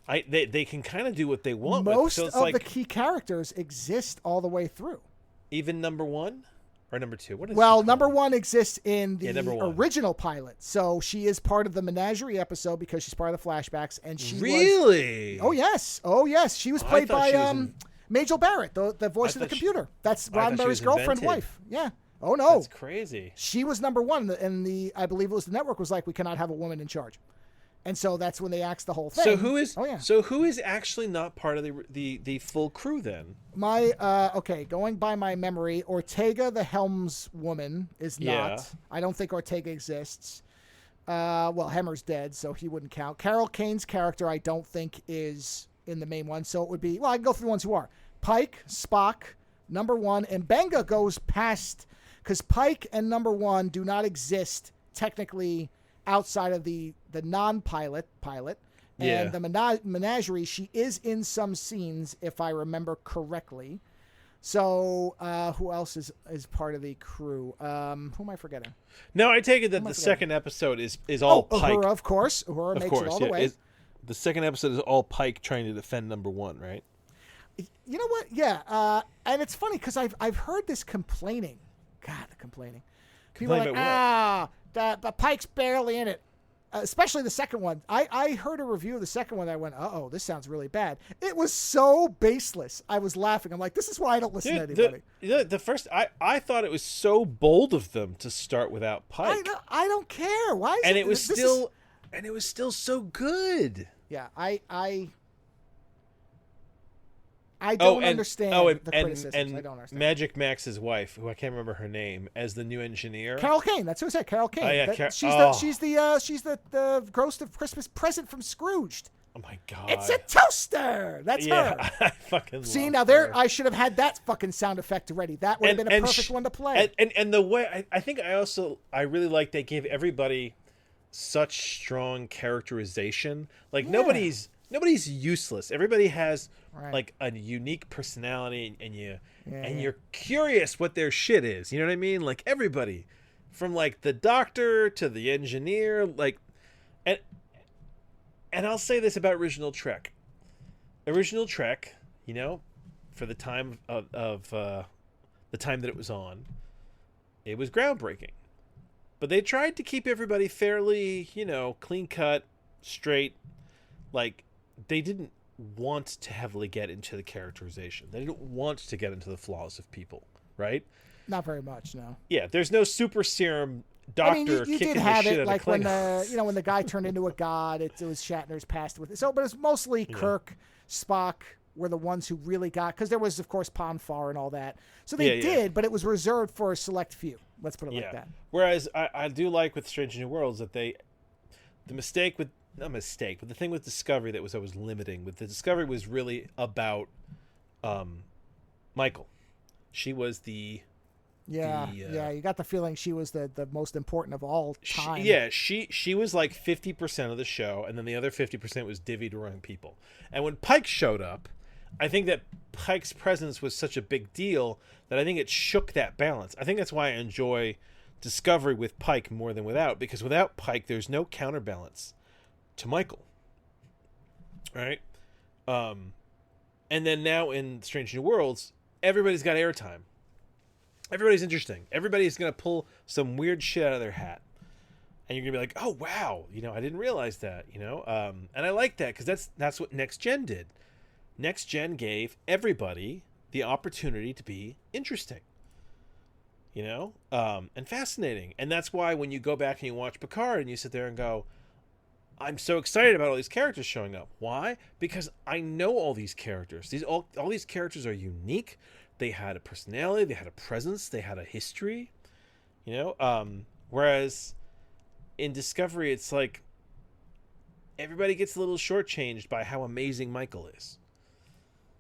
they can kind of do what they want. Most of the key characters exist all the way through. Even number 1 or number 2. What is number 1 exists in the original pilot, so she is part of the Menagerie episode because she's part of the flashbacks, and she really. Oh yes, she was played by Majel Barrett, the voice of the computer. That's Roddenberry's girlfriend, wife. Yeah. Oh no, that's crazy. She was number 1, and I believe it was the network was like, we cannot have a woman in charge, and so that's when they axed the whole thing. So who is actually not part of the full crew then? Going by my memory, Ortega, the helmswoman, is not. Yeah. I don't think Ortega exists. Hemmer's dead, so he wouldn't count. Carol Kane's character, I don't think is in the main one, so it would be. Well, I can go through the ones who are Pike, Spock, number 1, and Benga goes past. Because Pike and number 1 do not exist technically outside of the non-pilot pilot. And the Menagerie, she is in some scenes, if I remember correctly. So who else is part of the crew? Who am I forgetting? No, I take it that the second episode is all Pike. Uhura, of course. Uhura makes it all the way. The second episode is all Pike trying to defend number 1, right? You know what? Yeah. And it's funny because I've heard this complaining. God, the complaining. People are like, the Pike's barely in it. Especially the second one. I heard a review of the second one. I went, this sounds really bad. It was so baseless. I was laughing. I'm like, this is why I don't listen to anybody. The first, I thought it was so bold of them to start without Pike. I don't care. Why? It was still so good. Yeah, I don't understand the criticisms. I don't understand. Magic Max's wife, who I can't remember her name, as the new engineer. Carol Kane. That's who I said. Carol Kane. Oh, yeah, she's the ghost of Christmas present from Scrooged. Oh my God! It's a toaster. That's her. I fucking see love now. Her. There, I should have had that fucking sound effect ready. That would have been a perfect one to play. And the way I think I really like they gave everybody such strong characterization. Like nobody's nobody's useless. Everybody has Right. like a unique personality, and Yeah, you're curious what their shit is. You know what I mean? Like everybody, from like the doctor to the engineer, like, and I'll say this about original Trek. Original Trek, you know, for the time of the time that it was on, it was groundbreaking. But they tried to keep everybody fairly, you know, clean cut, straight. Like, they didn't want to heavily get into the characterization. They didn't want to get into the flaws of people, right? Not very much, no. Yeah, there's no super serum doctor you kicking did have the shit it out like of when Klingons. when the guy turned into a god. It was Shatner's past with it. So, but it's mostly Kirk, Spock were the ones who really got, because there was of course Ponfar and all that. So they did, but it was reserved for a select few. Let's put it like that. Whereas I do like with Strange New Worlds that the mistake with not mistake, but the thing with Discovery that was always limiting with the Discovery was really about Michael. She was you got the feeling she was the most important of all time. She was like 50% of the show, and then the other 50% was divvied around people. And when Pike showed up, I think that Pike's presence was such a big deal that I think it shook that balance. I think that's why I enjoy Discovery with Pike more than without, because without Pike, there's no counterbalance to Michael. Right? And then now in Strange New Worlds, everybody's got airtime. Everybody's interesting. Everybody's going to pull some weird shit out of their hat. And you're going to be like, oh, wow. You know, I didn't realize that, you know. And I like that because that's what Next Gen did. Next Gen gave everybody the opportunity to be interesting. You know? And fascinating. And that's why when you go back and you watch Picard and you sit there and go, I'm so excited about all these characters showing up. Why? Because I know all these characters. All these characters are unique. They had a personality, they had a presence, they had a history, you know. Whereas in Discovery, it's like everybody gets a little shortchanged by how amazing Michael is.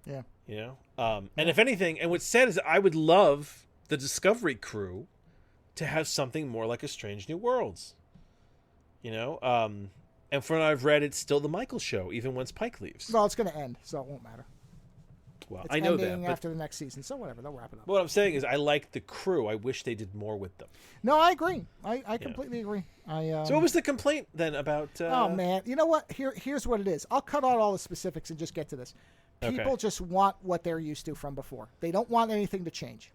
Yeah, you know. And if anything, and what's sad is I would love the Discovery crew to have something more like a Strange New Worlds. You know. And from what I've read, it's still the Michael show, even once Pike leaves. Well, it's going to end, so it won't matter. Well, it's I know that. ending after the next season, so whatever, they'll wrap it up. What I'm saying is I like the crew. I wish they did more with them. No, I agree. I completely agree. So what was the complaint then about... Oh, man. You know what? Here's what it is. I'll cut out all the specifics and just get to this. People just want what they're used to from before. They don't want anything to change.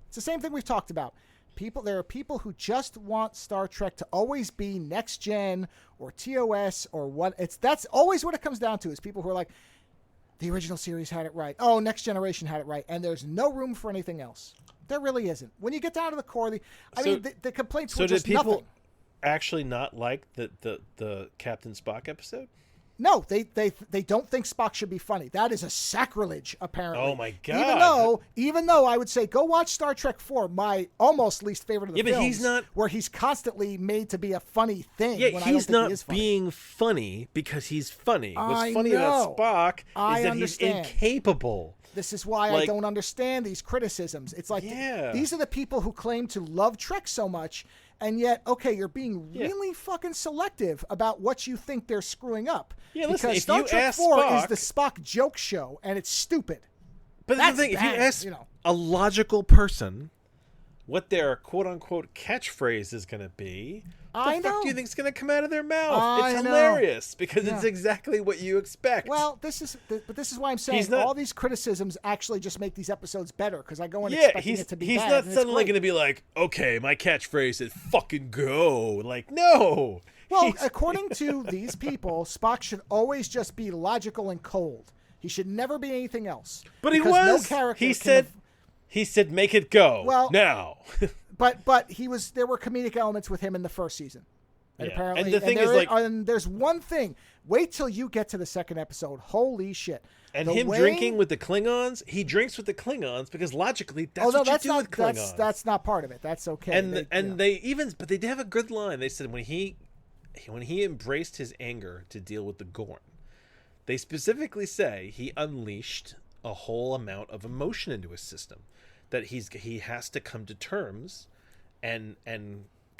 It's the same thing we've talked about. There are people who just want Star Trek to always be Next Gen or TOS or what. That's always what it comes down to, is people who are like, the original series had it right. Oh, Next Generation had it right. And there's no room for anything else. There really isn't. When you get down to the core, the complaints were just nothing. So did people actually not like the Captain Spock episode? No, they don't think Spock should be funny. That is a sacrilege, apparently. Oh my god! Even though I would say go watch Star Trek IV, my almost least favorite of the films. But he's not, where he's constantly made to be a funny thing. Yeah, when he's not funny. being funny because he's funny. What's funny about Spock is that he's incapable. This is why I don't understand these criticisms. It's like these are the people who claim to love Trek so much. And yet, you're being really fucking selective about what you think they're screwing up. Yeah, listen, because Star Trek 4 is the Spock joke show, and it's stupid. But that's the thing, if you ask a logical person what their quote-unquote catchphrase is going to be, what the fuck do you think is going to come out of their mouth? It's hilarious, because it's exactly what you expect. Well, this is why I'm saying all these criticisms actually just make these episodes better, because I go in expecting it to be bad. He's not suddenly going to be like, okay, my catchphrase is fucking go. Like, no. Well, according to these people, Spock should always just be logical and cold. He should never be anything else. But he was. No character he said, make it go. Well, now. But there were comedic elements with him in the first season. And apparently, and the thing is, and there's one thing. Wait till you get to the second episode. Holy shit. And drinking with the Klingons, he drinks with the Klingons because logically that's what you do with Klingons. That's not part of it. That's okay. And but they have a good line. They said when he embraced his anger to deal with the Gorn, they specifically say he unleashed a whole amount of emotion into his system, that he has to come to terms and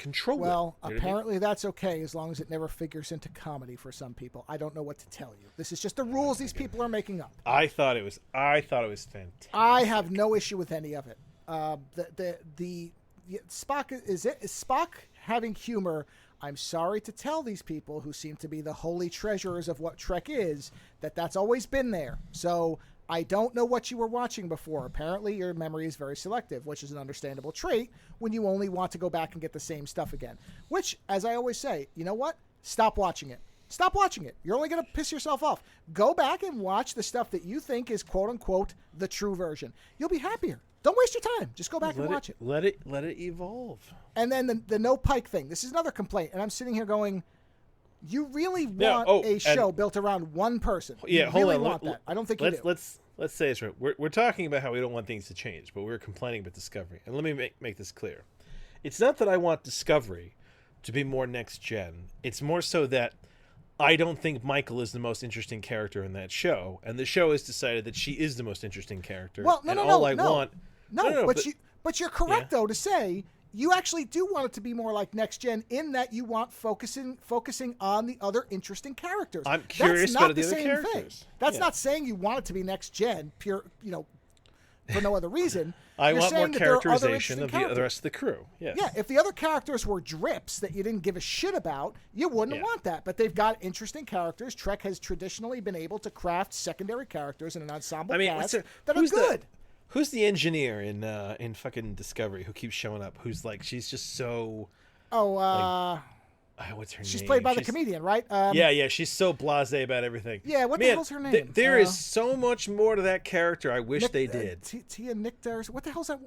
control it. Well, You know what I mean? apparently that's okay as long as it never figures into comedy for some people. I don't know what to tell you. This is just the rules these people are making up. I thought it was fantastic. I have no issue with any of it. The Spock is Spock having humor. I'm sorry to tell these people who seem to be the holy treasurers of what Trek is that that's always been there. So I don't know what you were watching before. Apparently your memory is very selective, which is an understandable trait when you only want to go back and get the same stuff again. Which, as I always say, you know what? Stop watching it. Stop watching it. You're only going to piss yourself off. Go back and watch the stuff that you think is quote-unquote the true version. You'll be happier. Don't waste your time. Just go back and watch it. Let it evolve. And then the no Pike thing. This is another complaint. And I'm sitting here going, you really want a show built around one person. Yeah, you hold really on. want that. I don't think you do. Let's say it's right. We're talking about how we don't want things to change, but we're complaining about Discovery. And let me make this clear. It's not that I want Discovery to be more next gen. It's more so that I don't think Michael is the most interesting character in that show, and the show has decided that she is the most interesting character. Well, no, but you're correct though to say you actually do want it to be more like next gen in that you want focusing on the other interesting characters. I'm curious about the other characters. Thing. That's not saying you want it to be next gen, pure, for no other reason. I want more characterization of the rest of the crew. Yes. Yeah, if the other characters were drips that you didn't give a shit about, you wouldn't want that. But they've got interesting characters. Trek has traditionally been able to craft secondary characters in an ensemble cast that are good. Who's the engineer in fucking Discovery who keeps showing up? Who's like, she's just so... what's her name? She's played by the comedian, right? Yeah. She's so blasé about everything. Yeah, what the hell's her name? There is so much more to that character. I wish they did. Tia Nictar. What the hell's that?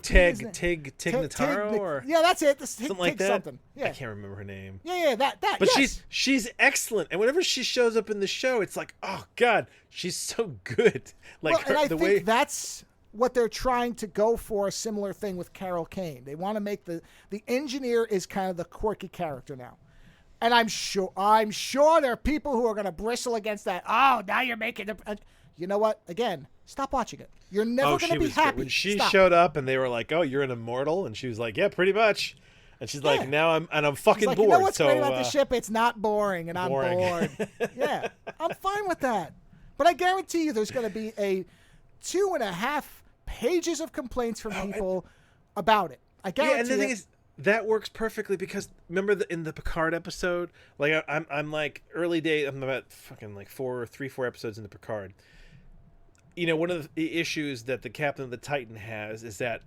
Tig Notaro, or yeah, that's it. Something like that. Something. Yeah. I can't remember her name. Yeah, that. But yes. she's excellent, and whenever she shows up in the show, it's like, oh god, she's so good. Like, and I think that's what they're trying to go for, a similar thing with Carol Kane. They want to make the engineer is kind of the quirky character now. And I'm sure there are people who are going to bristle against that. Oh, now you're making the... You know what? Again, stop watching it. You're never going to be happy. When she showed up and they were like, oh, you're an immortal? And she was like, yeah, pretty much. And she's like, now I'm fucking bored. You know what's great about the ship? It's not boring, and I'm bored. Yeah, I'm fine with that. But I guarantee you there's going to be a 2.5 pages of complaints from people about it. I guarantee. Yeah, and the thing is, that works perfectly because remember in the Picard episode, like I'm like early day. I'm about fucking like 4 episodes into Picard. One of the issues that the captain of the Titan has is that,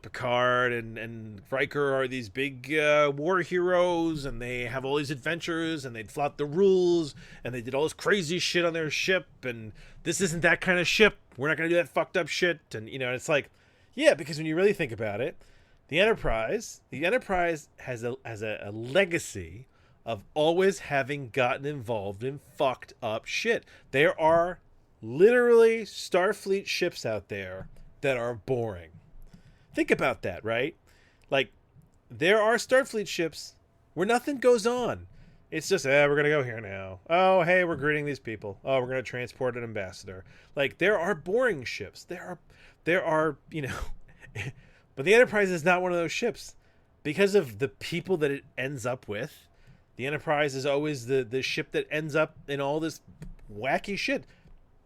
Picard and Riker are these big war heroes, and they have all these adventures, and they'd flout the rules, and they did all this crazy shit on their ship, and this isn't that kind of ship. We're not going to do that fucked up shit. And, it's like, yeah, because when you really think about it, the Enterprise has a legacy of always having gotten involved in fucked up shit. There are literally Starfleet ships out there that are boring. Think about that, right? Like, there are Starfleet ships where nothing goes on. It's just, we're going to go here now. Oh, hey, we're greeting these people. Oh, we're going to transport an ambassador. Like, there are boring ships. There are, but the Enterprise is not one of those ships. Because of the people that it ends up with, the Enterprise is always the ship that ends up in all this wacky shit.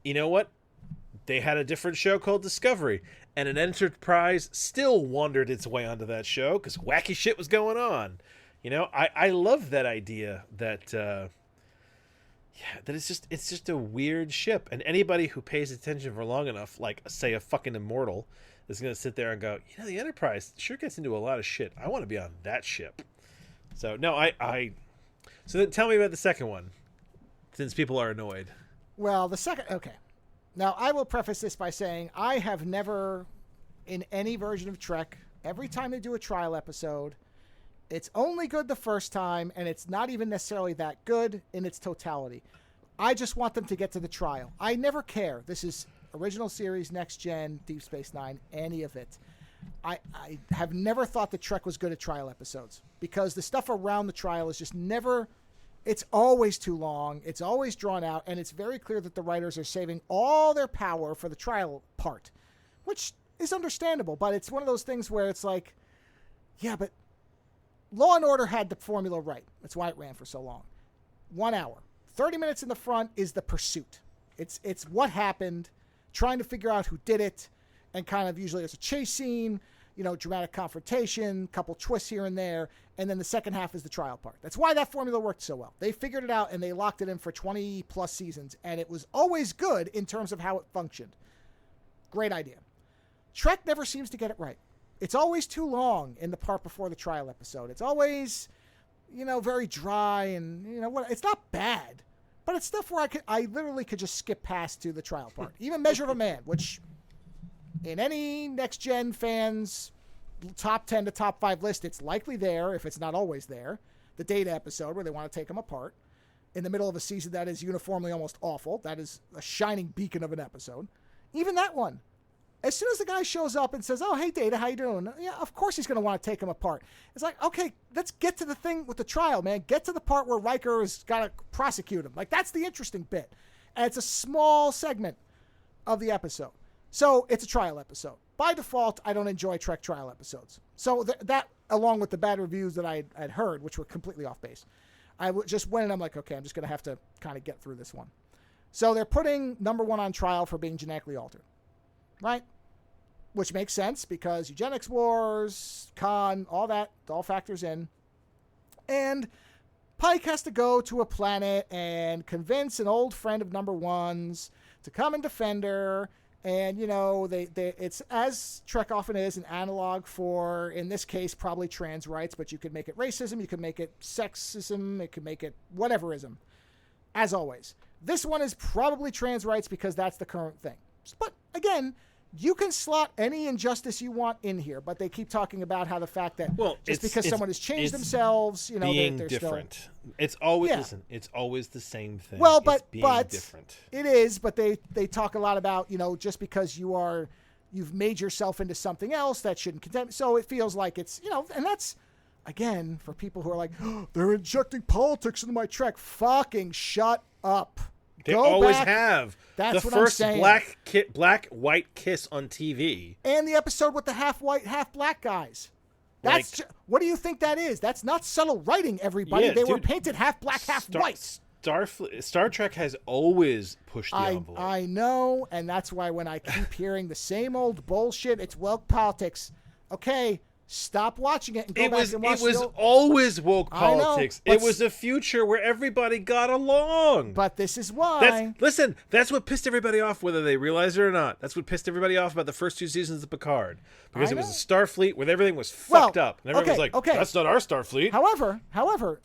You know what? They had a different show called Discovery, and an Enterprise still wandered its way onto that show because wacky shit was going on. I love that idea that that it's just a weird ship, and anybody who pays attention for long enough, like say a fucking immortal, is going to sit there and go, the Enterprise sure gets into a lot of shit. I want to be on that ship. So no, so then tell me about the second one, since people are annoyed. Well, the second, okay. Now, I will preface this by saying I have never, in any version of Trek, every time they do a trial episode, it's only good the first time, and it's not even necessarily that good in its totality. I just want them to get to the trial. I never care. This is original series, Next Gen, Deep Space Nine, any of it. I have never thought that Trek was good at trial episodes because the stuff around the trial is just never... It's always too long. It's always drawn out. And it's very clear that the writers are saving all their power for the trial part, which is understandable. But it's one of those things where it's like, yeah, but Law and Order had the formula right. That's why it ran for so long. 1 hour. 30 minutes in the front is the pursuit. It's what happened, trying to figure out who did it, and kind of usually there's a chase scene, dramatic confrontation, couple twists here and there, and then the second half is the trial part. That's why that formula worked so well. They figured it out, and they locked it in for 20-plus seasons, and it was always good in terms of how it functioned. Great idea. Trek never seems to get it right. It's always too long in the part before the trial episode. It's always, very dry, and, it's not bad, but it's stuff where I literally could just skip past to the trial part. Even Measure of a Man, which in any next-gen fans' top 10 to top 5 list, it's likely there, if it's not always there. The Data episode where they want to take them apart. In the middle of a season that is uniformly almost awful. That is a shining beacon of an episode. Even that one. As soon as the guy shows up and says, "Oh, hey, Data, how you doing?" Yeah, of course he's going to want to take him apart. It's like, okay, let's get to the thing with the trial, man. Get to the part where Riker has got to prosecute him. Like, that's the interesting bit. And it's a small segment of the episode. So it's a trial episode. By default, I don't enjoy Trek trial episodes. So that, along with the bad reviews that I had heard, which were completely off base, I just went and I'm like, okay, I'm just going to have to kind of get through this one. So they're putting number 1 on trial for being genetically altered. Right? Which makes sense because eugenics wars, Khan, all that, all factors in. And Pike has to go to a planet and convince an old friend of number 1's to come and defend her. And, it's, as Trek often is, an analog for, in this case, probably trans rights, but you could make it racism, you could make it sexism, it could make it whateverism. As always. This one is probably trans rights because that's the current thing. But, again, you can slot any injustice you want in here, but they keep talking about how the fact that just because someone has changed themselves, being they're different. Still, it's always it's always the same thing. Well, but different. It is, but they talk a lot about just because you've made yourself into something else that shouldn't contain. So it feels like it's and that's again for people who are like, oh, they're injecting politics into my Trek. Fucking shut up. They Go always back. have. That's the what first I'm saying. black-white kiss on TV. And the episode with the half-white, half-black guys. That's what do you think that is? That's not subtle writing, everybody. They were painted half-black, half-white. Star Trek has always pushed the envelope. I know, and that's why when I keep hearing the same old bullshit, it's woke politics. Okay, stop watching it and go back and watch it. It was always woke politics. It was a future where everybody got along. But this is why. That's what pissed everybody off, whether they realized it or not. That's what pissed everybody off about the first 2 seasons of Picard. Because it was a Starfleet where everything was fucked up. And everyone was like, that's not our Starfleet. However,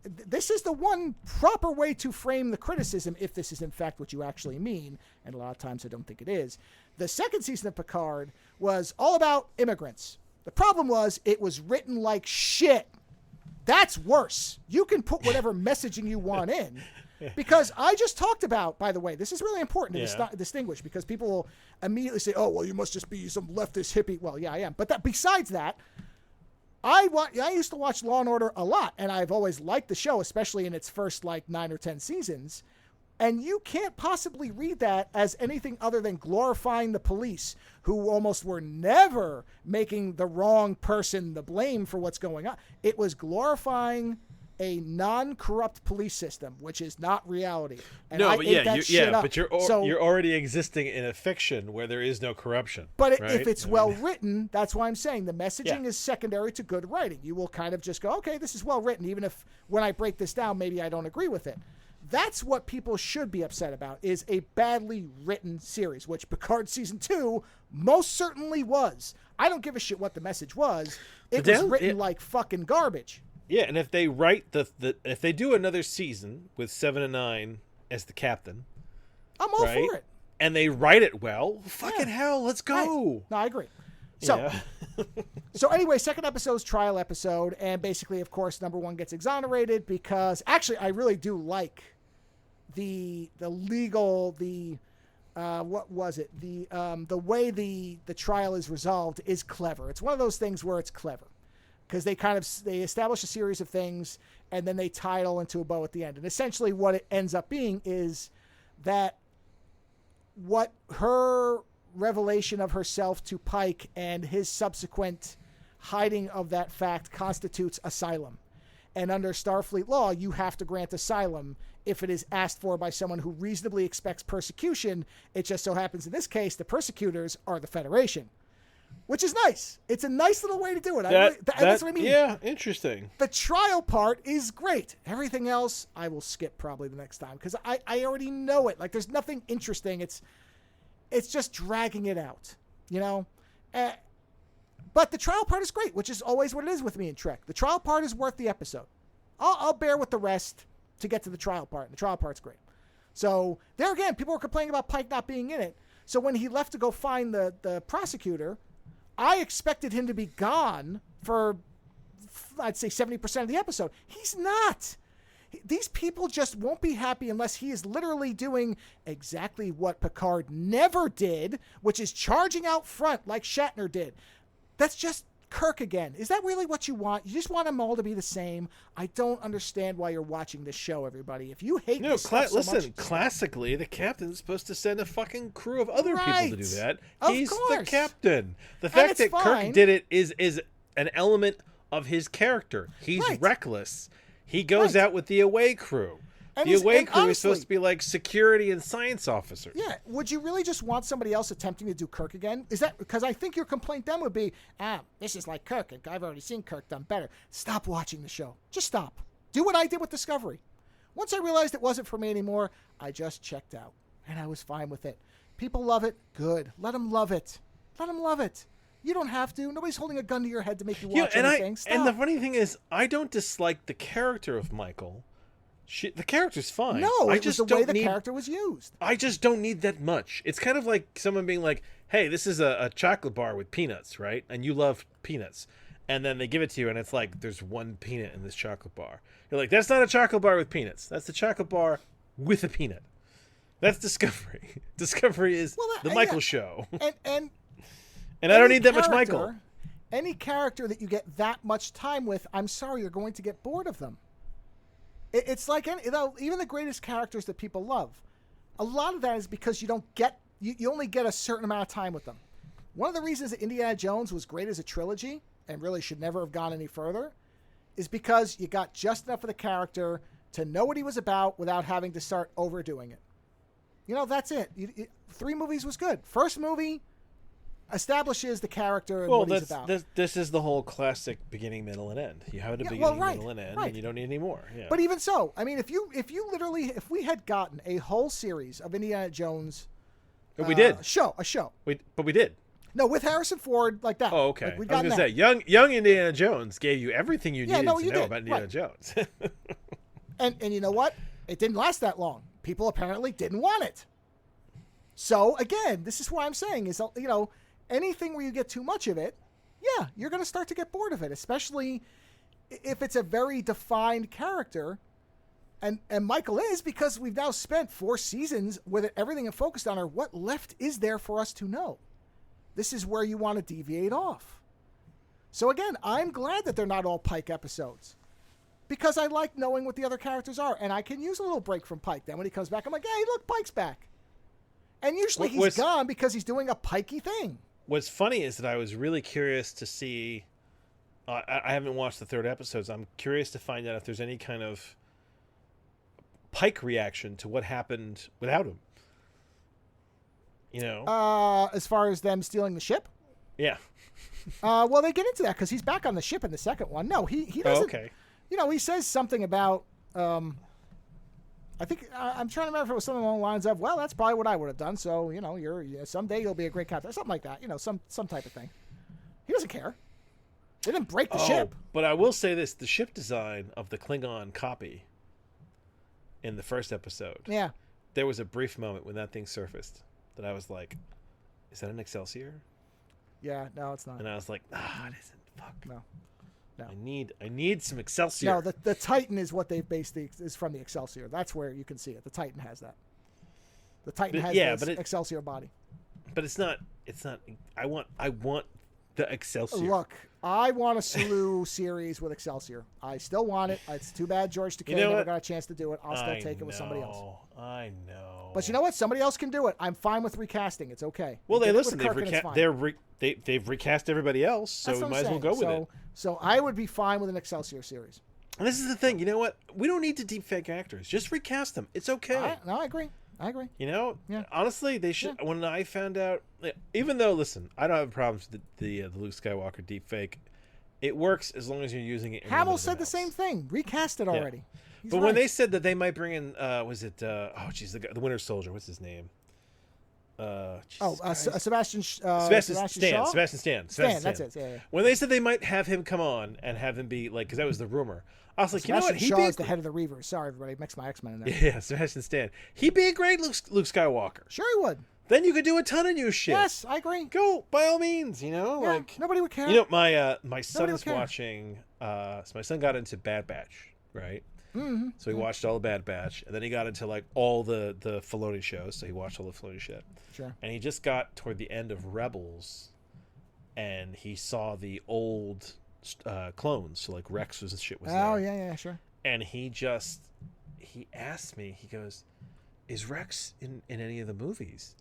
this is the one proper way to frame the criticism, if this is in fact what you actually mean. And a lot of times I don't think it is. The second season of Picard was all about immigrants. The problem was it was written like shit. That's worse. You can put whatever messaging you want in. Because I just talked about, by the way, this is really important to distinguish because people will immediately say, oh, well, you must just be some leftist hippie. Well, yeah, I am. But besides that, I used to watch Law & Order a lot, and I've always liked the show, especially in its first 9 or 10 seasons. And you can't possibly read that as anything other than glorifying the police, who almost were never making the wrong person the blame for what's going on. It was glorifying a non-corrupt police system, which is not reality. And but you're already existing in a fiction where there is no corruption. But if it's well written, that's why I'm saying the messaging is secondary to good writing. You will kind of just go, okay, this is well written, even if when I break this down, maybe I don't agree with it. That's what people should be upset about, is a badly written series, which Picard Season 2 most certainly was. I don't give a shit what the message was. It was written like fucking garbage. Yeah, and if they write if they do another season with 7 and 9 as the captain, I'm all for it. And they write it well, fucking hell, let's go. Right. No, I agree. So, so anyway, second episode's trial episode, and basically, of course, number 1 gets exonerated because actually, I really do like the legal what was it the way the trial is resolved is clever. It's one of those things where it's clever because they establish a series of things and then they tie it all into a bow at the end. And essentially, what it ends up being is that what her revelation of herself to Pike and his subsequent hiding of that fact constitutes asylum. And under Starfleet law, you have to grant asylum if it is asked for by someone who reasonably expects persecution. It just so happens in this case, the persecutors are the Federation, which is nice. It's a nice little way to do it. That's what I mean. Yeah, interesting. The trial part is great. Everything else, I will skip probably the next time because I already know it. Like, there's nothing interesting. It's just dragging it out, you know? But the trial part is great, which is always what it is with me in Trek. The trial part is worth the episode. I'll bear with the rest to get to the trial part. The trial part's great. So there again, people were complaining about Pike not being in it. So when he left to go find the prosecutor, I expected him to be gone for, I'd say, 70% of the episode. He's not. These people just won't be happy unless he is literally doing exactly what Picard never did, which is charging out front like Shatner did. That's just Kirk again. Is that really what you want? You just want them all to be the same? I don't understand why you're watching this show, everybody. If you hate this stuff so much... Classically, the captain's supposed to send a fucking crew of other people to do that. He's course. the captain. The fact that Kirk did it is an element of his character. He's reckless. He goes out with the away crew. And the away crew is supposed to be like security and science officers. Yeah. Would you really just want somebody else attempting to do Kirk again? Is that because I think your complaint then would be, this is like Kirk. I've already seen Kirk done better. Stop watching the show. Just stop. Do what I did with Discovery. Once I realized it wasn't for me anymore, I just checked out. And I was fine with it. People love it. Good. Let them love it. Let them love it. You don't have to. Nobody's holding a gun to your head to make you watch anything. Stop. And the funny thing is, I don't dislike the character of Michael. The character's fine. No, it was the way the character was used. I just don't need that much. It's kind of like someone being like, hey, this is a chocolate bar with peanuts, right? And you love peanuts. And then they give it to you, and it's like, there's one peanut in this chocolate bar. You're like, that's not a chocolate bar with peanuts. That's the chocolate bar with a peanut. That's Discovery. Discovery is the Michael show. And I don't need that much Michael. Any character that you get that much time with, I'm sorry, you're going to get bored of them. It's like even the greatest characters that people love. A lot of that is because you only get a certain amount of time with them. One of the reasons that Indiana Jones was great as a trilogy and really should never have gone any further is because you got just enough of the character to know what he was about without having to start overdoing it. You know, that's it. 3 movies was good. First movie establishes the character and what he's about. This is the whole classic beginning, middle, and end. You have a beginning, middle, and end, and you don't need any more. Yeah. But even so, I mean, if we had gotten a whole series of Indiana Jones, we did a show. But we did. No, with Harrison Ford like that. Oh, okay. I was going to say, young Indiana Jones gave you everything you needed to know about Indiana Jones. and you know what? It didn't last that long. People apparently didn't want it. So again, this is what I'm saying is, you know, anything where you get too much of it, yeah, you're going to start to get bored of it, especially if it's a very defined character. And Michael is, because we've now spent 4 seasons with everything focused on her. What left is there for us to know? This is where you want to deviate off. So again, I'm glad that they're not all Pike episodes, because I like knowing what the other characters are, and I can use a little break from Pike. Then when he comes back, I'm like, hey, look, Pike's back. And usually he's gone because he's doing a pikey thing. What's funny is that I was really curious to see. I haven't watched the 3rd episode, so I'm curious to find out if there's any kind of Pike reaction to what happened without him. You know, as far as them stealing the ship. Yeah. Well, they get into that because he's back on the ship in the second one. No, he doesn't. Oh, okay. You know, he says something about. I think I'm trying to remember if it was something along the lines of, "Well, that's probably what I would have done." So you know, someday you'll be a great captain, or something like that. You know, some type of thing. He doesn't care. They didn't break the ship. But I will say this: the ship design of the Klingon copy in the 1st episode. Yeah. There was a brief moment when that thing surfaced that I was like, "Is that an Excelsior?" Yeah. No, it's not. And I was like, it isn't. Fuck. No. I need some Excelsior. No, the Titan is what they've based is from the Excelsior. That's where you can see it. The Titan has that. The Titan has the Excelsior body. But it's not. I want the Excelsior. Look, I want a Sulu series with Excelsior. I still want it. It's too bad George Takei never got a chance to do it. I'll still take it with somebody else. I know. But you know what? Somebody else can do it. I'm fine with recasting. It's okay. Well, They they did it listen. with Kirk, and it's fine. They've recast everybody else, so That's we what might I'm as well saying. go with it. So I would be fine with an Excelsior series. And this is the thing. You know what? We don't need to deep fake actors. Just recast them. It's okay. No, I agree. You know, Yeah. honestly, they should. Yeah. When I found out, even though, listen, I don't have problems with the Luke Skywalker deep fake. It works as long as you're using it. Hamill said the same thing. Recast it already. Yeah. But when they said that they might bring in, was it? The Winter Soldier. What's his name? Sebastian Stan. Sebastian Stan. That's it. Yeah. When they said they might have him come on and have him be like, because that was the rumor. I was like, you know what? Sebastian Shaw is the head of the Reavers. Sorry, everybody. Mixed my X-Men in there. Yeah, Sebastian Stan. He'd be a great Luke Skywalker. Sure he would. Then you could do a ton of new shit. Yes, I agree. Go by all means. You know, yeah, nobody would care. You know, my son is watching. So my son got into Bad Batch, right? Mm-hmm. So he watched all the Bad Batch, and then he got into like all the Filoni shows. So he watched all the Filoni shit. Sure. And he just got toward the end of Rebels, and he saw the old clones. So like Rex was shit was there. Oh yeah, sure. And he asked me. He goes, "Is Rex in any of the movies?"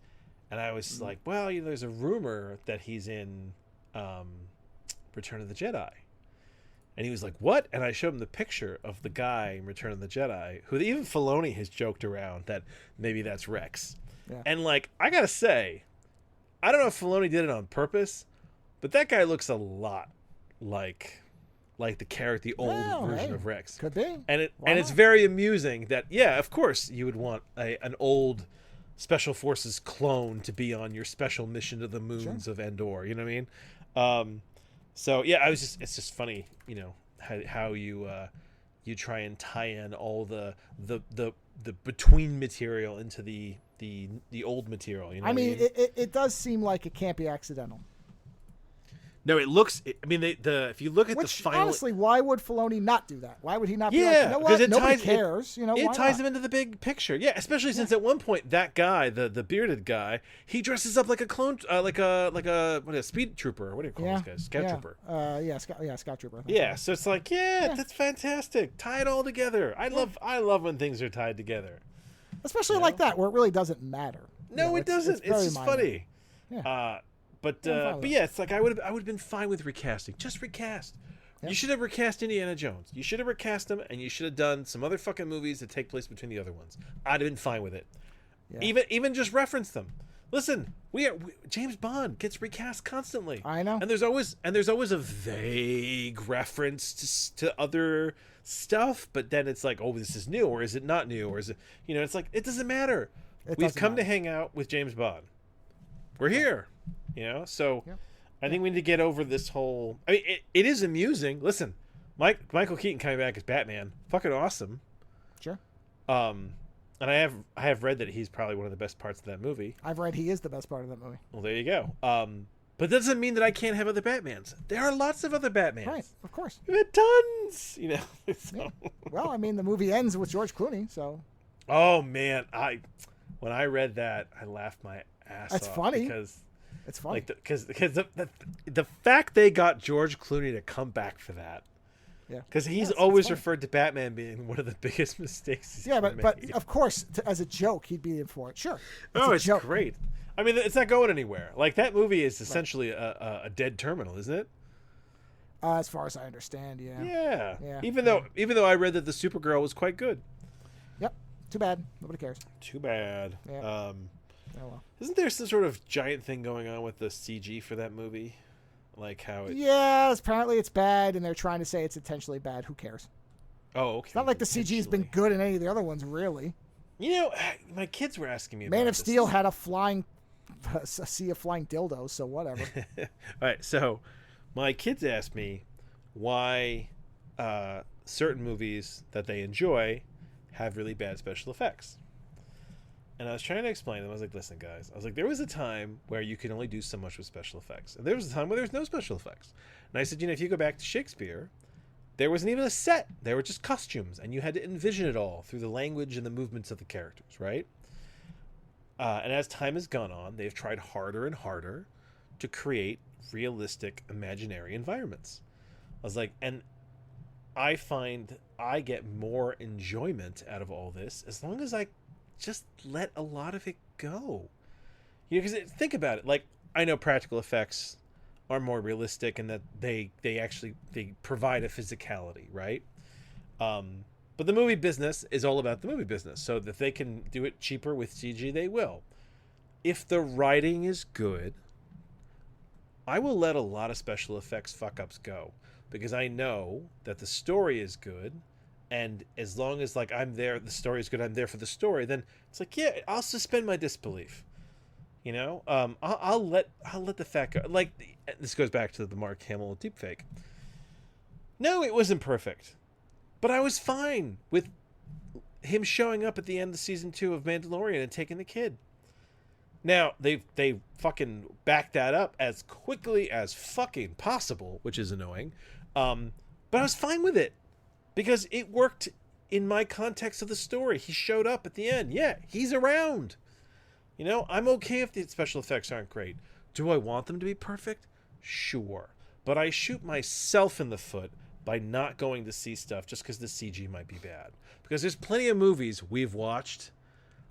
And I was like, "Well, you know, there's a rumor that he's in Return of the Jedi." And he was like, "What?" And I showed him the picture of the guy in Return of the Jedi, who even Filoni has joked around that maybe that's Rex. Yeah. And like, I gotta say, I don't know if Filoni did it on purpose, but that guy looks a lot like the character, the old version of Rex. Could be. And it's very amusing that, yeah, of course you would want an old Special Forces clone to be on your special mission to the moons of Endor. You know what I mean? So yeah, it's just funny, you know, how you try and tie in all the between material into the old material. You know, I mean, it does seem like it can't be accidental. No, it looks. I mean, if you look at the final. Honestly, why would Filoni not do that? Why would he not be like, you know what? Nobody cares. It ties him into the big picture. Yeah, especially since at one point that guy, the bearded guy, he dresses up like a clone, like a speed trooper. What do you call this guy? Scout trooper. Scout trooper. Yeah, so it's like, that's fantastic. Tie it all together. I love when things are tied together. Especially like that, where it really doesn't matter. No, it doesn't. It's just funny. Yeah. But yeah, it's like I would have been fine with recasting. Just recast. Yep. You should have recast Indiana Jones. You should have recast him, and you should have done some other fucking movies that take place between the other ones. I'd have been fine with it. Yeah. Even just reference them. Listen, James Bond gets recast constantly. I know. And there's always a vague reference to other stuff, but then it's like, oh, this is new, or is it not new, or is it? You know, it's like it doesn't matter. We've come to hang out with James Bond. We're here. You know, so I think we need to get over this whole. I mean, it is amusing. Listen, Michael Keaton coming back as Batman, fucking awesome. Sure. And I have read that he's probably one of the best parts of that movie. I've read he is the best part of that movie. Well, there you go. But that doesn't mean that I can't have other Batmans. There are lots of other Batmans. Right, of course. We've had tons. You know. So. Yeah. Well, I mean, the movie ends with George Clooney, so. Oh man, when I read that, I laughed my ass off. That's funny. Because. It's funny because the fact they got George Clooney to come back for that, because he's always referred to Batman being one of the biggest mistakes he's ever made. But of course, as a joke, he'd be in for it. Sure. It's great. I mean, it's not going anywhere. Like that movie is essentially a dead terminal, isn't it? As far as I understand, yeah. Even though I read that the Supergirl was quite good. Yep. Too bad. Nobody cares. Too bad. Yeah. Oh, well. Isn't there some sort of giant thing going on with the CG for that movie? Like how it... Yeah, apparently it's bad, and they're trying to say it's intentionally bad. Who cares? Oh, okay. It's not like the CG has been good in any of the other ones, really. You know, my kids were asking me about Man of Steel had a sea of flying dildos, so whatever. All right, so my kids asked me why certain movies that they enjoy have really bad special effects. And I was trying to explain to them. I was like, listen, guys. I was like, there was a time where you could only do so much with special effects. And there was a time where there was no special effects. And I said, you know, if you go back to Shakespeare, there wasn't even a set. There were just costumes. And you had to envision it all through the language and the movements of the characters, right? And as time has gone on, they've tried harder and harder to create realistic, imaginary environments. I was like, and I find I get more enjoyment out of all this as long as I just let a lot of it go. Because think about it. Like, I know practical effects are more realistic and that they provide a physicality, right? But the movie business is all about the movie business. So if they can do it cheaper with CG, they will. If the writing is good, I will let a lot of special effects fuck-ups go. Because I know that the story is good. And as long as, like, I'm there, the story is good, I'm there for the story, then it's like, yeah, I'll suspend my disbelief. You know? I'll let the fact go. Like, this goes back to the Mark Hamill deepfake. No, it wasn't perfect. But I was fine with him showing up at the end of season 2 of Mandalorian and taking the kid. Now, they fucking backed that up as quickly as fucking possible, which is annoying. But I was fine with it because it worked in my context of the story. He showed up at the end. Yeah, he's around. You know, I'm okay if the special effects aren't great. Do I want them to be perfect? Sure. But I shoot myself in the foot by not going to see stuff just because the CG might be bad. Because there's plenty of movies we've watched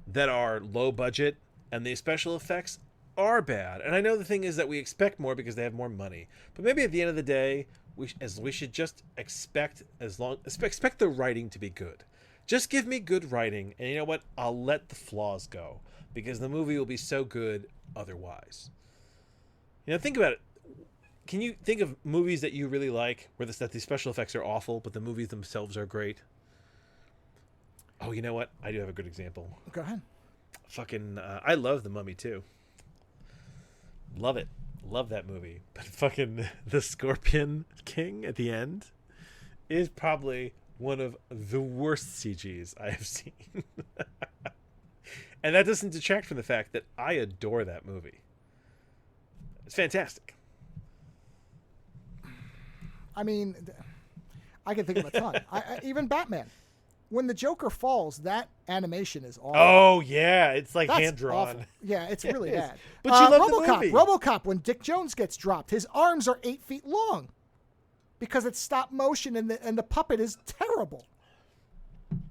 that are low budget and the special effects are bad. And I know the thing is that we expect more because they have more money. But maybe at the end of the day, we should just expect the writing to be good. Just give me good writing, and you know what? I'll let the flaws go because the movie will be so good otherwise. You know, think about it. Can you think of movies that you really like where the special effects are awful, but the movies themselves are great? Oh, you know what? I do have a good example. Go ahead. Fucking, I love The Mummy too. Love it. Love that movie. But fucking the Scorpion King at the end is probably one of the worst CGs I have seen. And that doesn't detract from the fact that I adore that movie. It's fantastic. I mean, I can think of a ton. Even Batman. When the Joker falls, that animation is awful. Oh, yeah. It's like hand-drawn. Yeah, it's really bad. But you love the movie. RoboCop, when Dick Jones gets dropped, his arms are 8 feet long because it's stop motion and the puppet is terrible.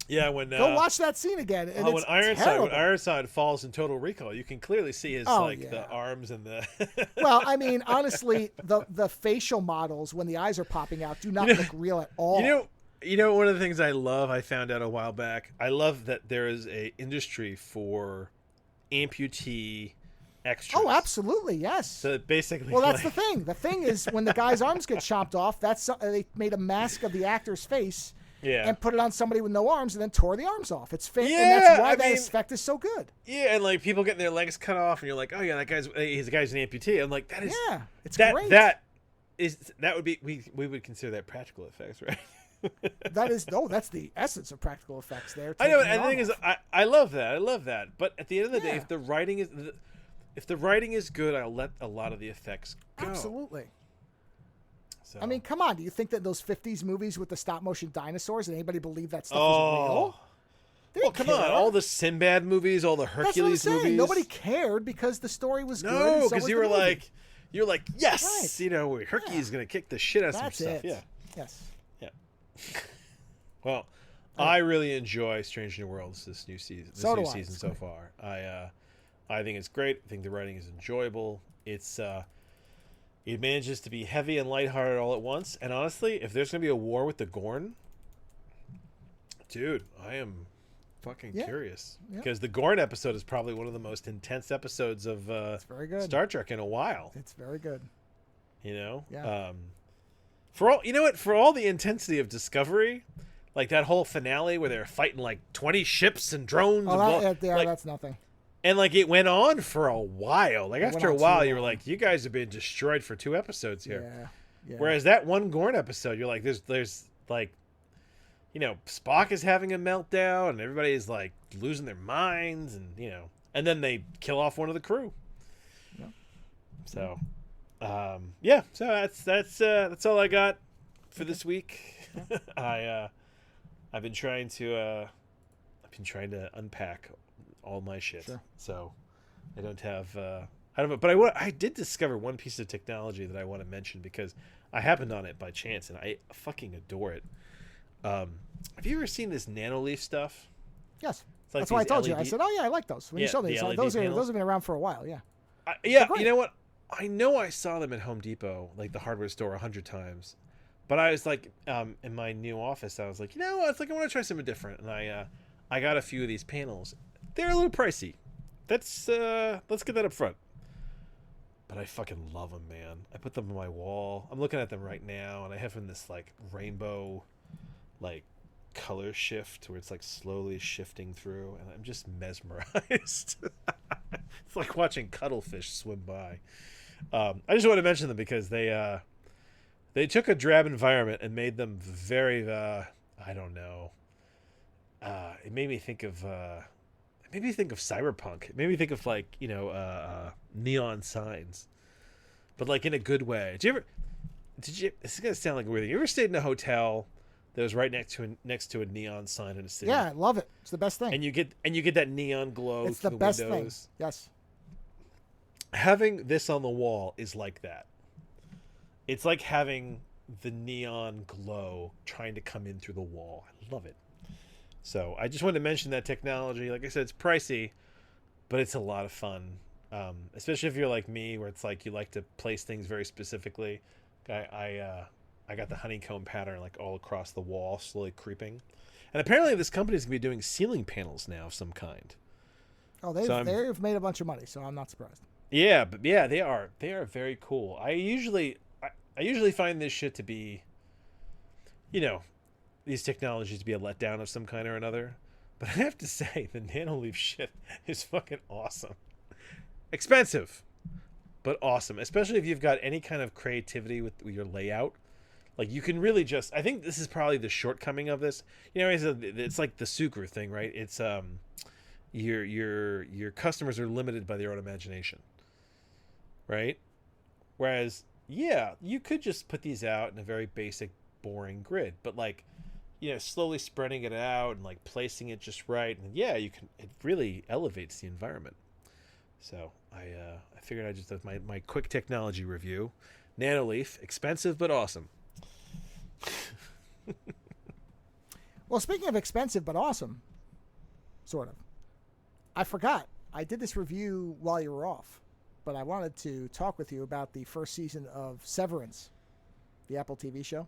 Yeah, when go watch that scene again. And when Ironside falls in Total Recall, you can clearly see his the arms and the. Well, I mean, honestly, the facial models when the eyes are popping out do not look real at all. You know, one of the things I found out a while back. I love that there is a industry for amputee extras. Oh, absolutely, yes. So basically, well, that's the thing. The thing is, when the guy's arms get chopped off, they made a mask of the actor's face. Yeah. And put it on somebody with no arms and then tore the arms off. It's fake, and that's why that effect is so good. Yeah, and like people getting their legs cut off, and you're like, oh yeah, he's an amputee. I'm like, that is it's great. That would be we would consider that practical effects, right? That's the essence of practical effects there. I know, and the thing is, I love that. But at the end of the day, if the writing is good, I'll let a lot of the effects go. Absolutely. So. I mean, come on. Do you think that those 50s movies with the stop-motion dinosaurs, and anybody believe that stuff was real? Well, come on. All the Sinbad movies, all the Hercules movies. Nobody cared because the story was good. No, because you were like, yes, right. Hercules is going to kick the shit out of some stuff. Yeah. Yes. Yeah. Well, I really enjoy Strange New Worlds this new season. Season so far. I think it's great. I think the writing is enjoyable. It manages to be heavy and lighthearted all at once. And honestly, if there's going to be a war with the Gorn, dude, I am fucking curious. Because the Gorn episode is probably one of the most intense episodes of Star Trek in a while. It's very good. You know? Yeah. For all the intensity of Discovery, like that whole finale where they're fighting like 20 ships and drones. That's nothing. And like it went on for a while. Like after a while, you were like, "You guys have been destroyed for 2 episodes here." Yeah. Whereas that one Gorn episode, you're like, "There's like, Spock is having a meltdown, and everybody is like losing their minds, and and then they kill off one of the crew." Yeah. So, So that's all I got for this week. I've been trying to unpack all my shit. Sure. So I don't have I don't know, but I did discover one piece of technology that I want to mention because I happened on it by chance and I fucking adore it. Have you ever seen this nanoleaf stuff? Yes. It's like That's why I these told you. I LED said, "Oh yeah, I like those." When you Yeah, showed the me, so LED those panels. have been around for a while. Yeah. Yeah, great. you know what? I know I saw them at Home Depot, like the hardware store, 100 times. But I was like, in my new office, I was like, you know what? It's like I want to try something different, and I got a few of these panels. They're a little pricey. Let's get that up front. But I fucking love them, man. I put them on my wall. I'm looking at them right now, and I have them this like rainbow, like color shift where it's like slowly shifting through, and I'm just mesmerized. It's like watching cuttlefish swim by. I just want to mention them because they took a drab environment and made them very I don't know. It made me think of cyberpunk. It made me think of like neon signs, but like in a good way. Did you? This is gonna sound like a weird thing. You ever stayed in a hotel that was right next to a neon sign in a city? Yeah, I love it. It's the best thing. And you get that neon glow It's through the the best windows. thing. Yes. Having this on the wall is like that. It's like having the neon glow trying to come in through the wall. I love it. So I just wanted to mention that technology. Like I said, it's pricey, but it's a lot of fun. Especially if you're like me, where it's like you like to place things very specifically. I got the honeycomb pattern like all across the wall, slowly creeping. And apparently this company is going to be doing ceiling panels now of some kind. Oh, they've made a bunch of money, so I'm not surprised. Yeah, but yeah, they are very cool. I usually find this shit to be, these technologies to be a letdown of some kind or another. But I have to say, the Nanoleaf shit is fucking awesome. Expensive, but awesome. Especially if you've got any kind of creativity with your layout. Like you can really just. I think this is probably the shortcoming of this. It's like the Sucre thing, right? It's your customers are limited by their own imagination, right? Whereas, yeah, you could just put these out in a very basic, boring grid, but like, slowly spreading it out and like placing it just right, and yeah, you can. It really elevates the environment. So I figured I'd just have my quick technology review. Nanoleaf, expensive but awesome. Well, speaking of expensive but awesome, sort of. I forgot. I did this review while you were off, but I wanted to talk with you about the first season of Severance, the Apple TV show.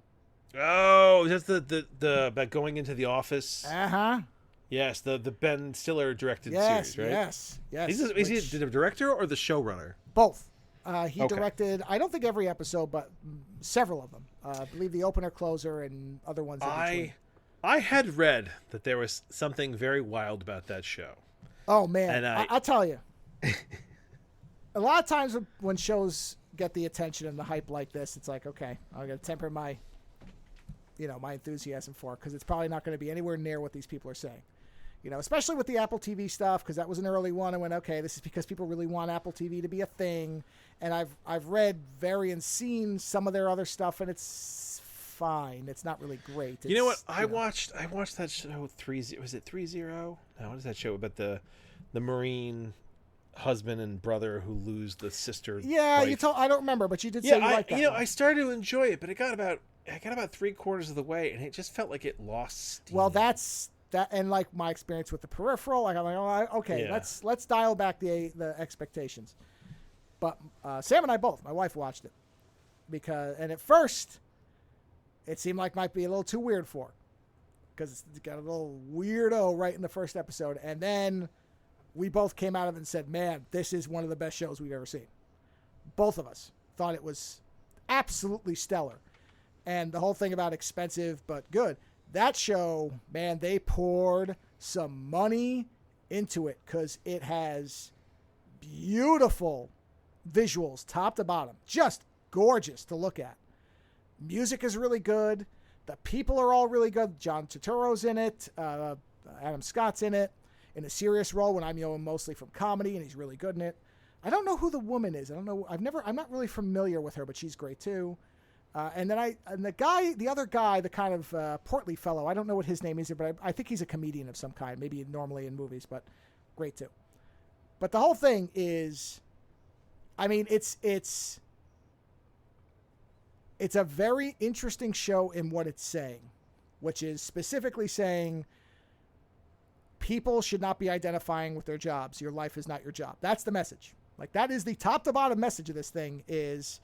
Oh, that's the about going into the office. Uh-huh. Yes, the Ben Stiller directed series, right? Yes. Is he the director or the showrunner? Both. He directed, I don't think every episode, but several of them. I believe the opener, closer, and other ones in between. I had read that there was something very wild about that show. Oh, man. And I'll tell you. A lot of times when shows get the attention and the hype like this, it's like, okay, I'm going to temper my enthusiasm for it because it's probably not going to be anywhere near what these people are saying. Especially with the Apple TV stuff, because that was an early one. I went, okay, this is because people really want Apple TV to be a thing. And I've read and seen some of their other stuff, and it's fine. It's not really great. You know what? I watched that show 3-0. Was it 3-0? No, what is that show about the Marine husband and brother who lose the sister? Yeah, wife? I don't remember, but you did say you liked that. I started to enjoy it, but I got about 3/4 of the way, and it just felt like it lost steam. Well, that's that, and like my experience with the Peripheral, like I'm like, oh, okay, Yeah. let's dial back the expectations. But Sam and I both, my wife watched it and at first, it seemed like might be a little too weird for her because it's got a little weirdo right in the first episode, and then we both came out of it and said, "Man, this is one of the best shows we've ever seen." Both of us thought it was absolutely stellar. And the whole thing about expensive but good. That show, man, they poured some money into it because it has beautiful visuals top to bottom. Just gorgeous to look at. Music is really good. The people are all really good. John Turturro's in it. Adam Scott's in it in a serious role when I'm mostly from comedy, and he's really good in it. I don't know who the woman is. I don't know. I'm not really familiar with her, but she's great too. And the other guy, the kind of portly fellow, I don't know what his name is, but I think he's a comedian of some kind, maybe normally in movies, but great too. But the whole thing is, I mean, it's a very interesting show in what it's saying, which is specifically saying people should not be identifying with their jobs. Your life is not your job. That's the message. Like, that is the top to bottom message of this thing, is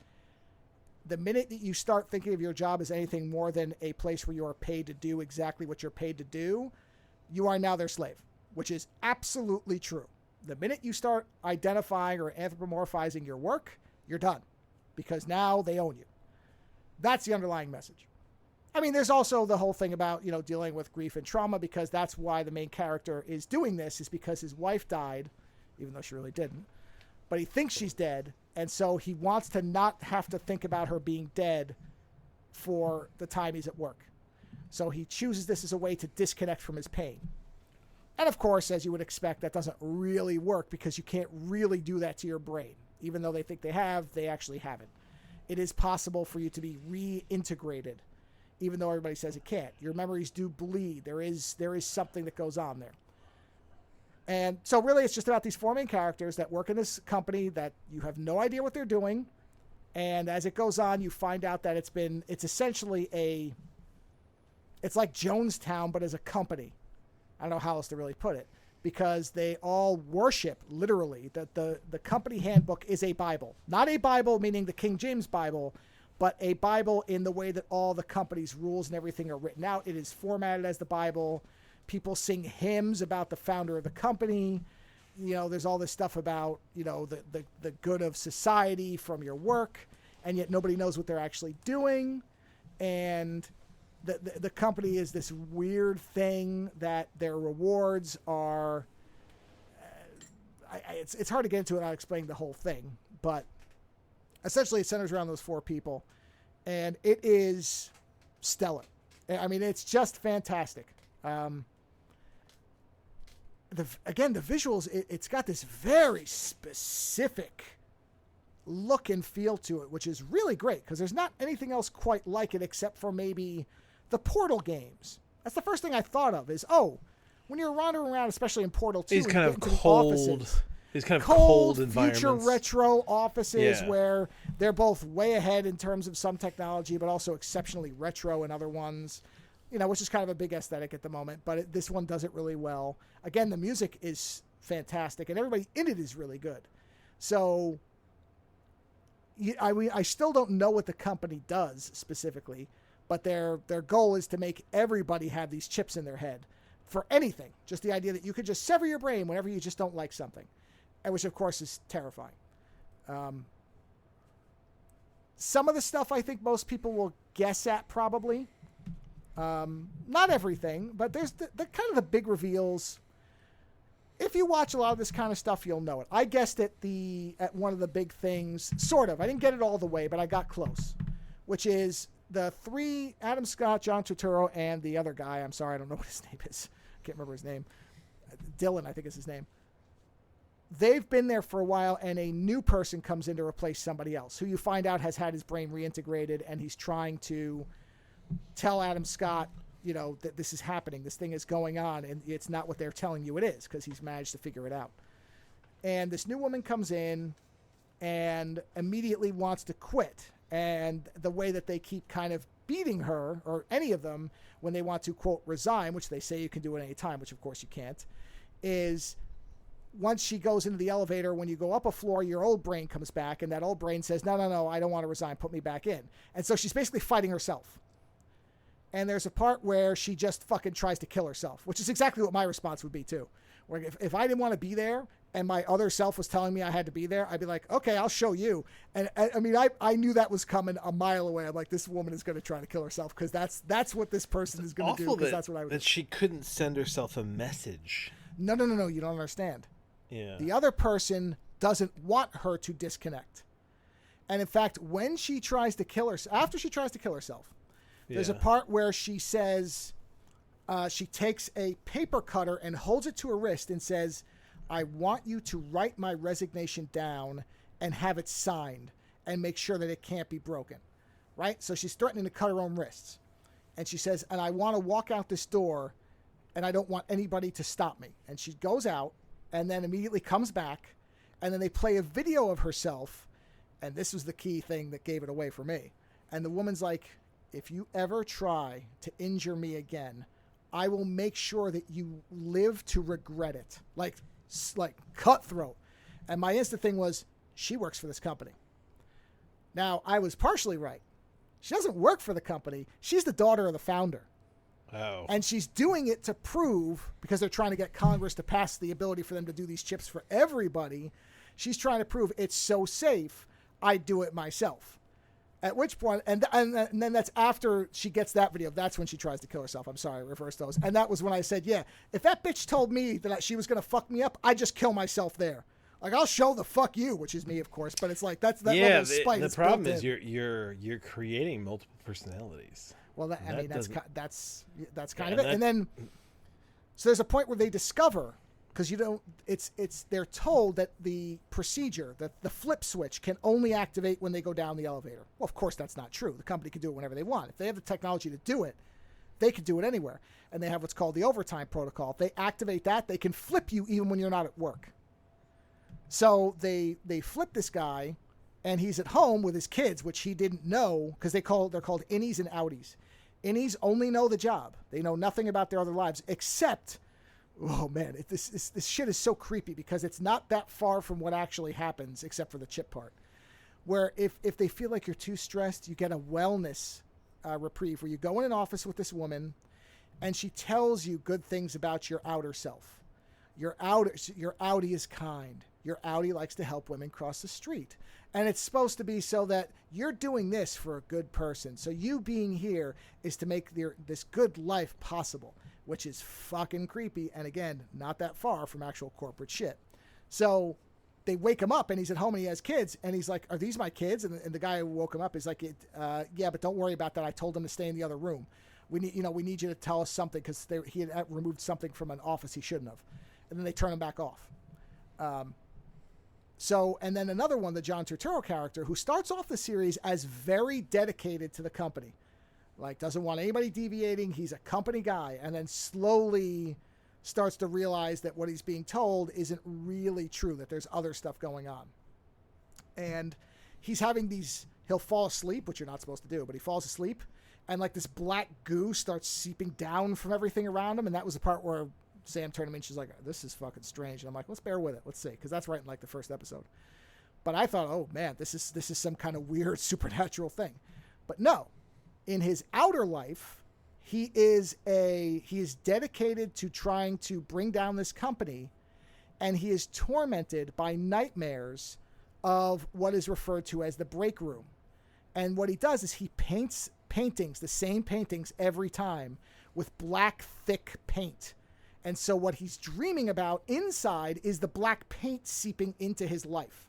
the minute that you start thinking of your job as anything more than a place where you are paid to do exactly what you're paid to do, you are now their slave, which is absolutely true. The minute you start identifying or anthropomorphizing your work, you're done, because now they own you. That's the underlying message. I mean, there's also the whole thing about, you know, dealing with grief and trauma, because that's why the main character is doing this, is because his wife died, even though she really didn't. But he thinks she's dead, and so he wants to not have to think about her being dead for the time he's at work. So he chooses this as a way to disconnect from his pain. And of course, as you would expect, that doesn't really work, because you can't really do that to your brain. Even though they think they have, they actually haven't. It is possible for you to be reintegrated, even though everybody says it can't. Your memories do bleed. There is something that goes on there. And so really it's just about these four main characters that work in this company that you have no idea what they're doing. And as it goes on, you find out that it's essentially it's like Jonestown, but as a company. I don't know how else to really put it, because they all worship, literally, that the company handbook is a Bible. Not a Bible meaning the King James Bible, but a Bible in the way that all the company's rules and everything are written out. It is formatted as the Bible. People sing hymns about the founder of the company. You know, there's all this stuff about, you know, the good of society from your work, and yet nobody knows what they're actually doing. And the company is this weird thing that their rewards are... it's hard to get into without explaining the whole thing, but essentially it centers around those four people, and it is stellar. I mean, it's just fantastic. The visuals, it's got this very specific look and feel to it, which is really great, because there's not anything else quite like it except for maybe the Portal games. That's the first thing I thought of, is, when you're wandering around, especially in Portal 2, these kind of cold... These kind of cold environments. Future retro offices where they're both way ahead in terms of some technology, but also exceptionally retro in other ones, you know, which is kind of a big aesthetic at the moment. But this one does it really well. Again, the music is fantastic, and everybody in it is really good. So, I still don't know what the company does specifically, but their goal is to make everybody have these chips in their head for anything. Just the idea that you could just sever your brain whenever you just don't like something. Which, of course, is terrifying. Some of the stuff I think most people will guess at, probably. Not everything, but there's the kind of the big reveals. If you watch a lot of this kind of stuff, you'll know it. I guessed at one of the big things, sort of. I didn't get it all the way, but I got close. Which is the three, Adam Scott, John Turturro, and the other guy. I'm sorry, I don't know what his name is. I can't remember his name. Dylan, I think is his name. They've been there for a while, and a new person comes in to replace somebody else, who you find out has had his brain reintegrated, and he's trying to tell Adam Scott, you know, that this is happening, this thing is going on, and it's not what they're telling you it is, because he's managed to figure it out. And this new woman comes in and immediately wants to quit, and the way that they keep kind of beating her, or any of them, when they want to, quote, resign, which they say you can do at any time, which of course you can't, is... once she goes into the elevator, when you go up a floor, your old brain comes back, and that old brain says, no, I don't want to resign, put me back in. And so she's basically fighting herself. And there's a part where she just fucking tries to kill herself, which is exactly what my response would be, too. Where if I didn't want to be there, and my other self was telling me I had to be there, I'd be like, okay, I'll show you. And I mean, I knew that was coming a mile away. I'm like, this woman is going to try to kill herself, because that's what this person is going to do, because that's what I would do. That she couldn't send herself a message. No, you don't understand. Yeah. The other person doesn't want her to disconnect. And in fact, when she tries to kill herself, after she tries to kill herself, there's a part where she says, she takes a paper cutter and holds it to her wrist and says, I want you to write my resignation down and have it signed and make sure that it can't be broken. Right? So she's threatening to cut her own wrists. And she says, and I want to walk out this door, and I don't want anybody to stop me. And she goes out, and then immediately comes back, and then they play a video of herself, and this was the key thing that gave it away for me. And the woman's like, if you ever try to injure me again, I will make sure that you live to regret it. Like cutthroat. And my instant thing was, she works for this company. Now, I was partially right. She doesn't work for the company. She's the daughter of the founder. Oh. And she's doing it to prove, because they're trying to get Congress to pass the ability for them to do these chips for everybody. She's trying to prove it's so safe, I do it myself. At which point, and then that's after she gets that video. That's when she tries to kill herself. I'm sorry, I reversed those. And that was when I said, yeah, if that bitch told me that she was going to fuck me up, I'd just kill myself there. Like, I'll show the fuck you, which is me, of course. But it's like, that level of spite. The problem is you're creating multiple personalities. Well, that's kind of it. And then, so there's a point where they discover, because they're told that the procedure, that the flip switch can only activate when they go down the elevator. Well, of course, that's not true. The company can do it whenever they want. If they have the technology to do it, they can do it anywhere. And they have what's called the overtime protocol. If they activate that, they can flip you even when you're not at work. So they flip this guy, and he's at home with his kids, which he didn't know, because they're called innies and outies. Innies only know the job. They know nothing about their other lives, except, oh man, this shit is so creepy, because it's not that far from what actually happens, except for the chip part, where if they feel like you're too stressed, you get a wellness reprieve, where you go in an office with this woman, and she tells you good things about your outer self. Your outie is kind. Your outie likes to help women cross the street. And it's supposed to be so that you're doing this for a good person. So you being here is to make this good life possible, which is fucking creepy. And again, not that far from actual corporate shit. So they wake him up, and he's at home, and he has kids. And he's like, are these my kids? And the guy who woke him up is like, yeah, but don't worry about that. I told them to stay in the other room. We need you to tell us something, because he had removed something from an office he shouldn't have. And then they turn him back off. And then another one, the John Turturro character, who starts off the series as very dedicated to the company. Like, doesn't want anybody deviating. He's a company guy. And then slowly starts to realize that what he's being told isn't really true, that there's other stuff going on. And he's having he'll fall asleep, which you're not supposed to do, but he falls asleep. And like this black goo starts seeping down from everything around him. And that was the part where Sam turned to me and she's like, this is fucking strange. And I'm like, let's bear with it. Let's see. Because that's right in like the first episode. But I thought, oh man, this is some kind of weird supernatural thing. But no, in his outer life, he is dedicated to trying to bring down this company, and he is tormented by nightmares of what is referred to as the break room. And what he does is he paints paintings, the same paintings every time, with black, thick paint. And so what he's dreaming about inside is the black paint seeping into his life.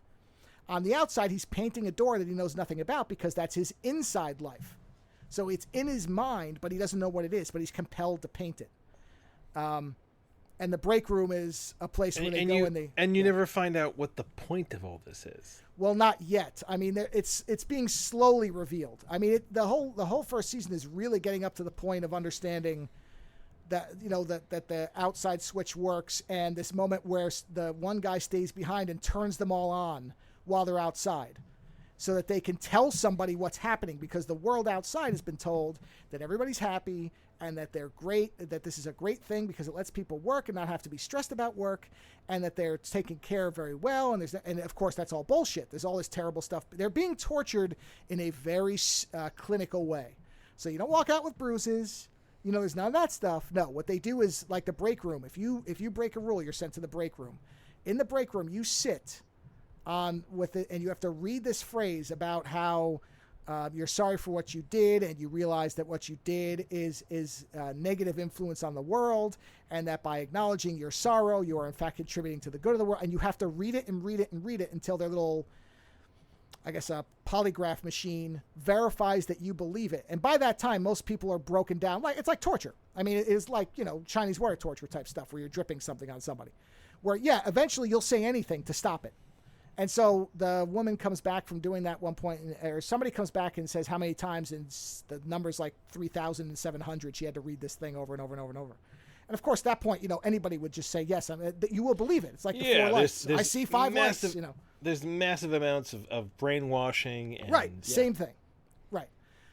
On the outside, he's painting a door that he knows nothing about, because that's his inside life. So it's in his mind, but he doesn't know what it is, but he's compelled to paint it. And the break room is a place where they go and they... And you never find out what the point of all this is. Well, not yet. I mean, it's being slowly revealed. I mean, the whole first season is really getting up to the point of understanding that, that the outside switch works, and this moment where the one guy stays behind and turns them all on while they're outside, so that they can tell somebody what's happening, because the world outside has been told that everybody's happy and that they're great, that this is a great thing because it lets people work and not have to be stressed about work, and that they're taken care of very well. And of course, that's all bullshit. There's all this terrible stuff. They're being tortured in a very clinical way. So you don't walk out with bruises. There's none of that stuff. No, what they do is like the break room. If you break a rule, you're sent to the break room. In the break room, you sit on with it, and you have to read this phrase about how you're sorry for what you did, and you realize that what you did is negative influence on the world, and that by acknowledging your sorrow, you are in fact contributing to the good of the world. And you have to read it and read it and read it until their little, I guess, a polygraph machine verifies that you believe it. And by that time, most people are broken down. It's like torture. I mean, it is like, Chinese water torture type stuff, where you're dripping something on somebody, where, yeah, eventually you'll say anything to stop it. And so the woman comes back from doing that one point, or somebody comes back and says how many times, and the number's like 3,700. She had to read this thing over and over and over and over. And of course, at that point, anybody would just say yes. I mean, you will believe it. It's like the 4 lights. I see 5 lights. There's massive amounts of brainwashing. And, right. Yeah. Same thing. Right.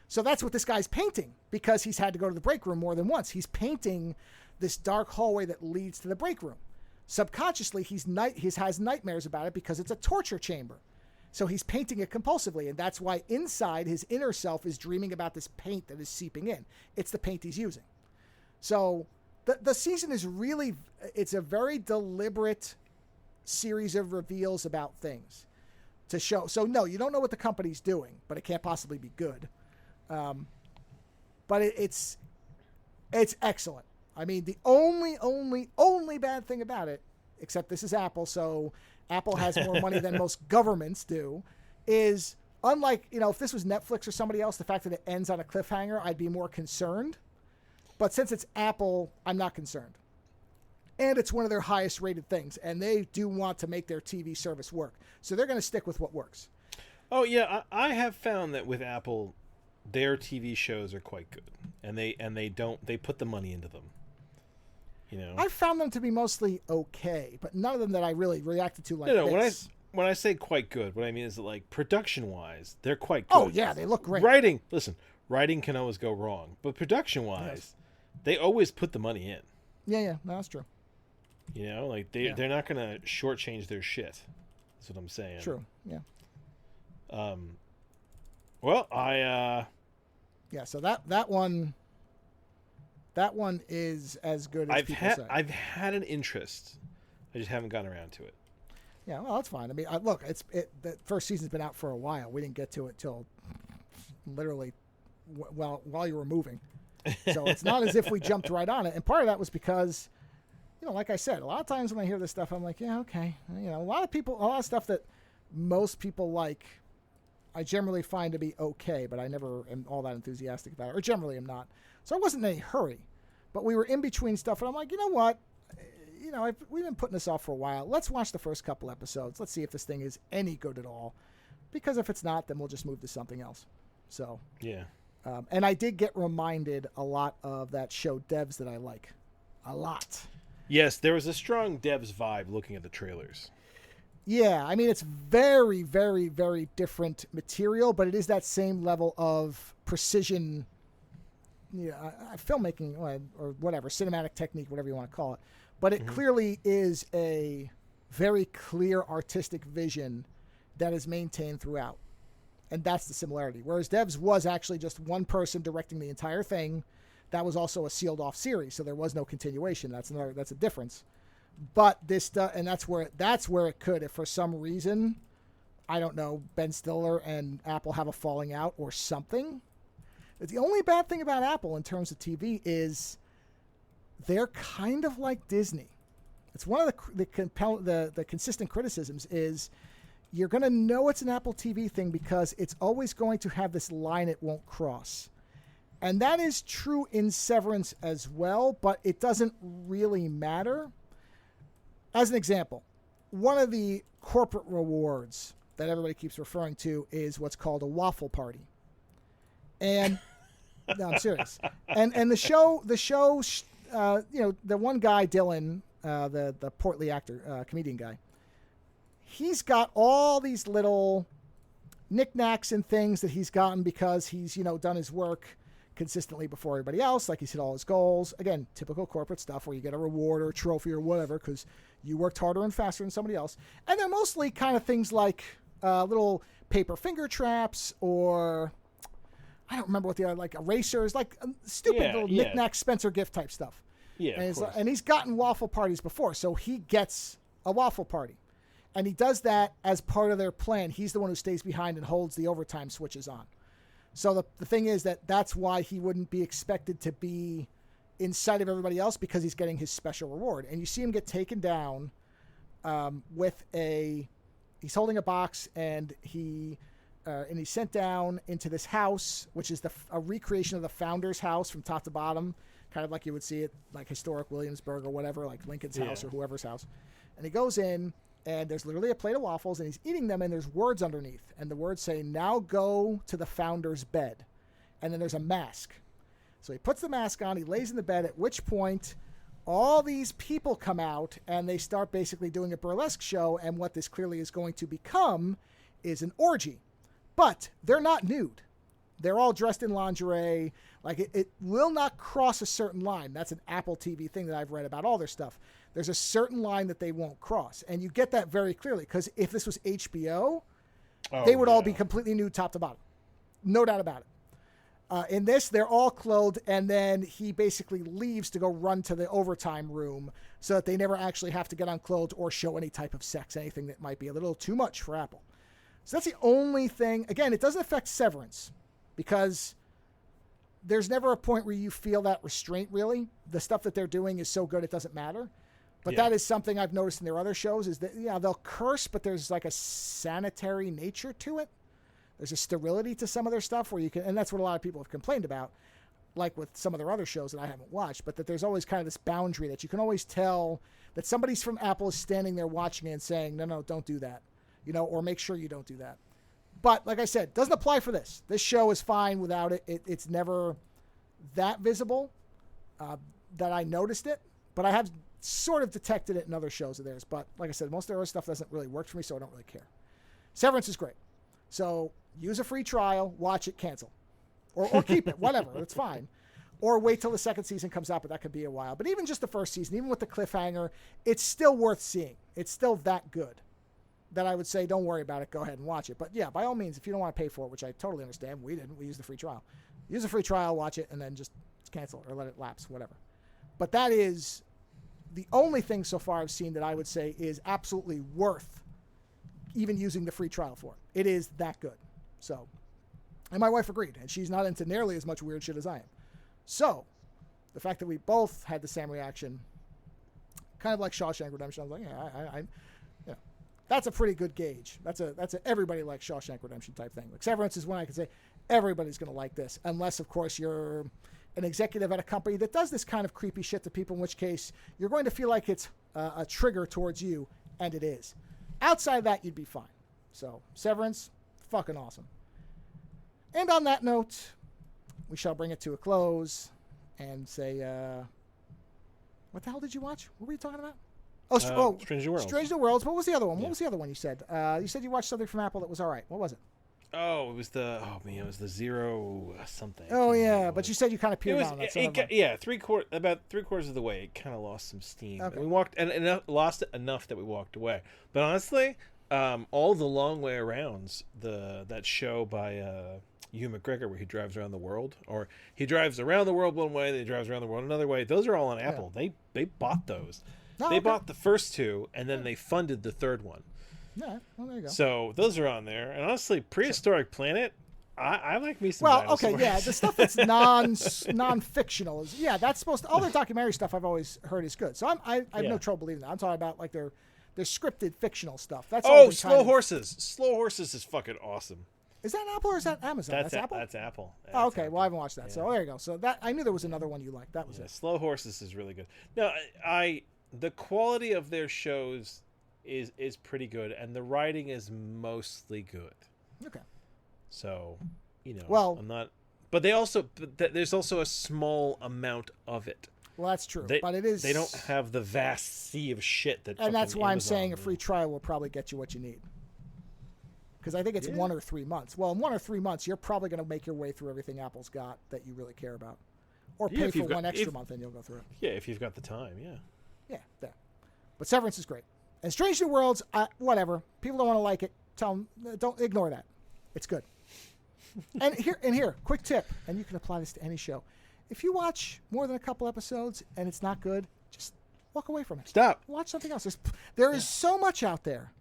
So that's what this guy's painting, because he's had to go to the break room more than once. He's painting this dark hallway that leads to the break room. Subconsciously, he has nightmares about it because it's a torture chamber. So he's painting it compulsively, and that's why inside his inner self is dreaming about this paint that is seeping in. It's the paint he's using. So the season is really, it's a very deliberate series of reveals about things to show. So no, you don't know what the company's doing, but it can't possibly be good. But it's excellent. I mean, the only bad thing about it, except this is Apple, so Apple has more money than most governments do, is unlike, if this was Netflix or somebody else, the fact that it ends on a cliffhanger, I'd be more concerned. But since it's Apple, I'm not concerned. And it's one of their highest rated things, and they do want to make their TV service work. So they're going to stick with what works. Oh, yeah, I have found that with Apple, their TV shows are quite good, and they put the money into them. I found them to be mostly okay, but none of them that I really reacted to like this. When I say quite good, what I mean is that, like, production-wise, they're quite good. Oh, yeah, they look great. Writing can always go wrong, but production-wise, they always put the money in. Yeah, no, that's true. They're not going to shortchange their shit. That's what I'm saying. True, yeah. Well, Yeah, so that one is as good as people say. I've had an interest. I just haven't gotten around to it. Yeah, well, that's fine. I mean, look, the first season's been out for a while. We didn't get to it till literally while you were moving. So it's not as if we jumped right on it. And part of that was because, like I said, a lot of times when I hear this stuff, I'm like, yeah, okay. A lot of stuff that most people like, I generally find to be okay, but I never am all that enthusiastic about it, or generally am not. So I wasn't in any hurry. But we were in between stuff, and I'm like, you know what? We've been putting this off for a while. Let's watch the first couple episodes. Let's see if this thing is any good at all. Because if it's not, then we'll just move to something else. So yeah. And I did get reminded a lot of that show Devs that I like. A lot. Yes, there was a strong Devs vibe looking at the trailers. Yeah, I mean, it's very, very, very different material, but it is that same level of precision, filmmaking or whatever, cinematic technique, whatever you want to call it. But it clearly is a very clear artistic vision that is maintained throughout. And that's the similarity. Whereas Devs was actually just one person directing the entire thing. That was also a sealed off series, so there was no continuation. That's a difference. But this and that's where it could, if for some reason, I don't know, Ben Stiller and Apple have a falling out or something. The only bad thing about Apple in terms of TV is they're kind of like Disney. It's one of the consistent criticisms is you're going to know it's an Apple TV thing because it's always going to have this line it won't cross. And that is true in Severance as well, but it doesn't really matter. As an example, one of the corporate rewards that everybody keeps referring to is what's called a waffle party. And no, I'm serious. And the show, the one guy, Dylan, the portly actor, comedian guy, he's got all these little knickknacks and things that he's gotten because he's, done his work consistently before everybody else, like he's hit all his goals. Again, typical corporate stuff where you get a reward or a trophy or whatever because you worked harder and faster than somebody else. And they're mostly kind of things like little paper finger traps or I don't remember what they are, like erasers, like stupid little knick-knack Spencer gift type stuff. Yeah, and he's gotten waffle parties before, so he gets a waffle party. And he does that as part of their plan. He's the one who stays behind and holds the overtime switches on. So the thing is that's why he wouldn't be expected to be in sight of everybody else because he's getting his special reward. And you see him get taken down he's holding a box and he's sent down into this house, which is a recreation of the founder's house from top to bottom, kind of like you would see it like historic Williamsburg or whatever, like Lincoln's house or whoever's house. And he goes in and there's literally a plate of waffles and he's eating them and there's words underneath. And the words say, now go to the founder's bed. And then there's a mask. So he puts the mask on, he lays in the bed, at which point all these people come out and they start basically doing a burlesque show. And what this clearly is going to become is an orgy. But they're not nude. They're all dressed in lingerie. Like, it will not cross a certain line. That's an Apple TV thing that I've read about all their stuff. There's a certain line that they won't cross. And you get that very clearly, because if this was HBO, they would all be completely nude top to bottom. No doubt about it. In this, they're all clothed, and then he basically leaves to go run to the overtime room so that they never actually have to get unclothed or show any type of sex, anything that might be a little too much for Apple. So that's the only thing. Again, it doesn't affect Severance, because there's never a point where you feel that restraint, really. The stuff that they're doing is so good it doesn't matter. But that is something I've noticed in their other shows, is that, they'll curse, but there's like a sanitary nature to it. There's a sterility to some of their stuff where you can, and that's what a lot of people have complained about, like with some of their other shows that I haven't watched, but that there's always kind of this boundary that you can always tell that somebody's from Apple is standing there watching it and saying, no, don't do that, or make sure you don't do that. But like I said, doesn't apply for this. This show is fine without it. It's never that visible that I noticed it, but I have sort of detected it in other shows of theirs. But like I said, most of their other stuff doesn't really work for me, so I don't really care. Severance is great. So use a free trial, watch it, cancel. Or keep it, whatever, it's fine. Or wait till the second season comes out, but that could be a while. But even just the first season, even with the cliffhanger, it's still worth seeing. It's still that good that I would say don't worry about it, go ahead and watch it. But yeah, by all means, if you don't want to pay for it, which I totally understand, we didn't, we used the free trial. Use a free trial, watch it, and then just cancel it or let it lapse, whatever. But that is the only thing so far I've seen that I would say is absolutely worth even using the free trial for. It is that good. So, and my wife agreed, and she's not into nearly as much weird shit as I am. So, the fact that we both had the same reaction, kind of like Shawshank Redemption, I was like, yeah, that's a pretty good gauge. That's a everybody likes Shawshank Redemption type thing. Like Severance is when I can say everybody's going to like this, unless of course you're an executive at a company that does this kind of creepy shit to people, in which case you're going to feel like it's a trigger towards you, and it is. Outside of that, you'd be fine. So, Severance, fucking awesome. And on that note, we shall bring it to a close and say, what the hell did you watch? What were you talking about? Strange New Worlds. Strange New Worlds. What was the other one? What was the other one you said? You said you watched something from Apple that was all right. What was it? It was the Zero something. Oh yeah, but you said you kind of peeled down. About 3/4 of the way, it kind of lost some steam. Okay. And we walked and lost it enough that we walked away. But honestly, all the long way arounds, that show by Hugh McGregor where he drives around the world, or he drives around the world one way, then he drives around the world another way. Those are all on Apple. They bought those. They bought the first two, and then they funded the third one. Yeah, well, there you go. So those are on there. And honestly, Prehistoric Planet, I like me some dinosaurs. Okay, yeah, the stuff that's non-fictional is, that's supposed to, all their documentary stuff I've always heard is good. So I have no trouble believing that. I'm talking about like their scripted fictional stuff. That's Slow Horses. Slow Horses is fucking awesome. Is that Apple or is that Amazon? That's Apple? That's Apple. Oh, okay. Well, I haven't watched that. Yeah. So there you go. So that I knew there was another one you liked. That was it. Slow Horses is really good. No, the quality of their shows is pretty good, and the writing is mostly good. Okay. So, well, I'm not. But there's also a small amount of it. Well, that's true. But it is. They don't have the vast sea of shit that. And that's why Amazon, I'm saying a free trial will probably get you what you need. Because I think it's 1 or 3 months. Well, in 1 or 3 months, you're probably going to make your way through everything Apple's got that you really care about, or pay for one extra month and you'll go through it. Yeah, if you've got the time. Yeah. But Severance is great. And Strange New Worlds, whatever. People don't want to like it. Tell them, don't ignore that. It's good. and here, quick tip, and you can apply this to any show. If you watch more than a couple episodes and it's not good, just walk away from it. Stop. Watch something else. There is so much out there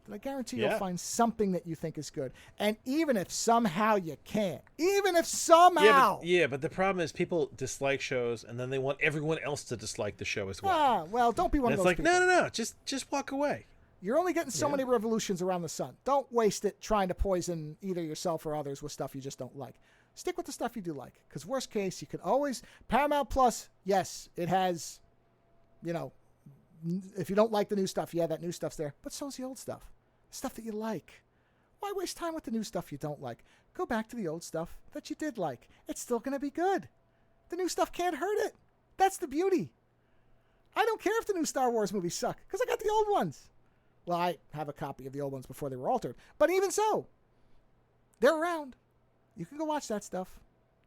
that I guarantee you'll find something that you think is good. And even if somehow you can't, but the problem is people dislike shows, and then they want everyone else to dislike the show as well. Well, don't be one of those people. It's like, no, just walk away. You're only getting so many revolutions around the sun. Don't waste it trying to poison either yourself or others with stuff you just don't like. Stick with the stuff you do like, because worst case, you can always... Paramount Plus, yes, it has, if you don't like the new stuff, that new stuff's there, but so's the old stuff. Stuff that you like. Why waste time with the new stuff you don't like? Go back to the old stuff that you did like. It's still going to be good. The new stuff can't hurt it. That's the beauty. I don't care if the new Star Wars movies suck, because I got the old ones. Well, I have a copy of the old ones before they were altered. But even so, they're around. You can go watch that stuff.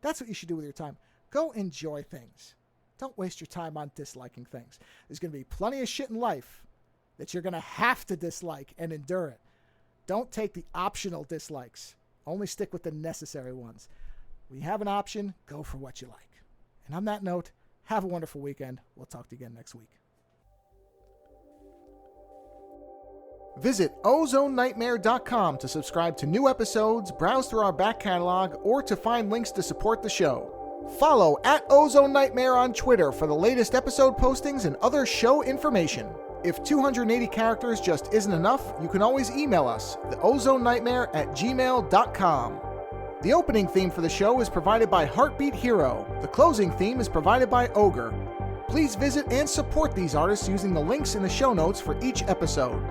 That's what you should do with your time. Go enjoy things. Don't waste your time on disliking things. There's going to be plenty of shit in life that you're going to have to dislike and endure it. Don't take the optional dislikes. Only stick with the necessary ones. When you have an option, go for what you like. And on that note, have a wonderful weekend. We'll talk to you again next week. Visit OzoneNightmare.com to subscribe to new episodes, browse through our back catalog, or to find links to support the show. Follow @OzoneNightmare on Twitter for the latest episode postings and other show information. If 280 characters just isn't enough, you can always email us, theozonenightmare@gmail.com. The opening theme for the show is provided by Heartbeat Hero. The closing theme is provided by Ogre. Please visit and support these artists using the links in the show notes for each episode.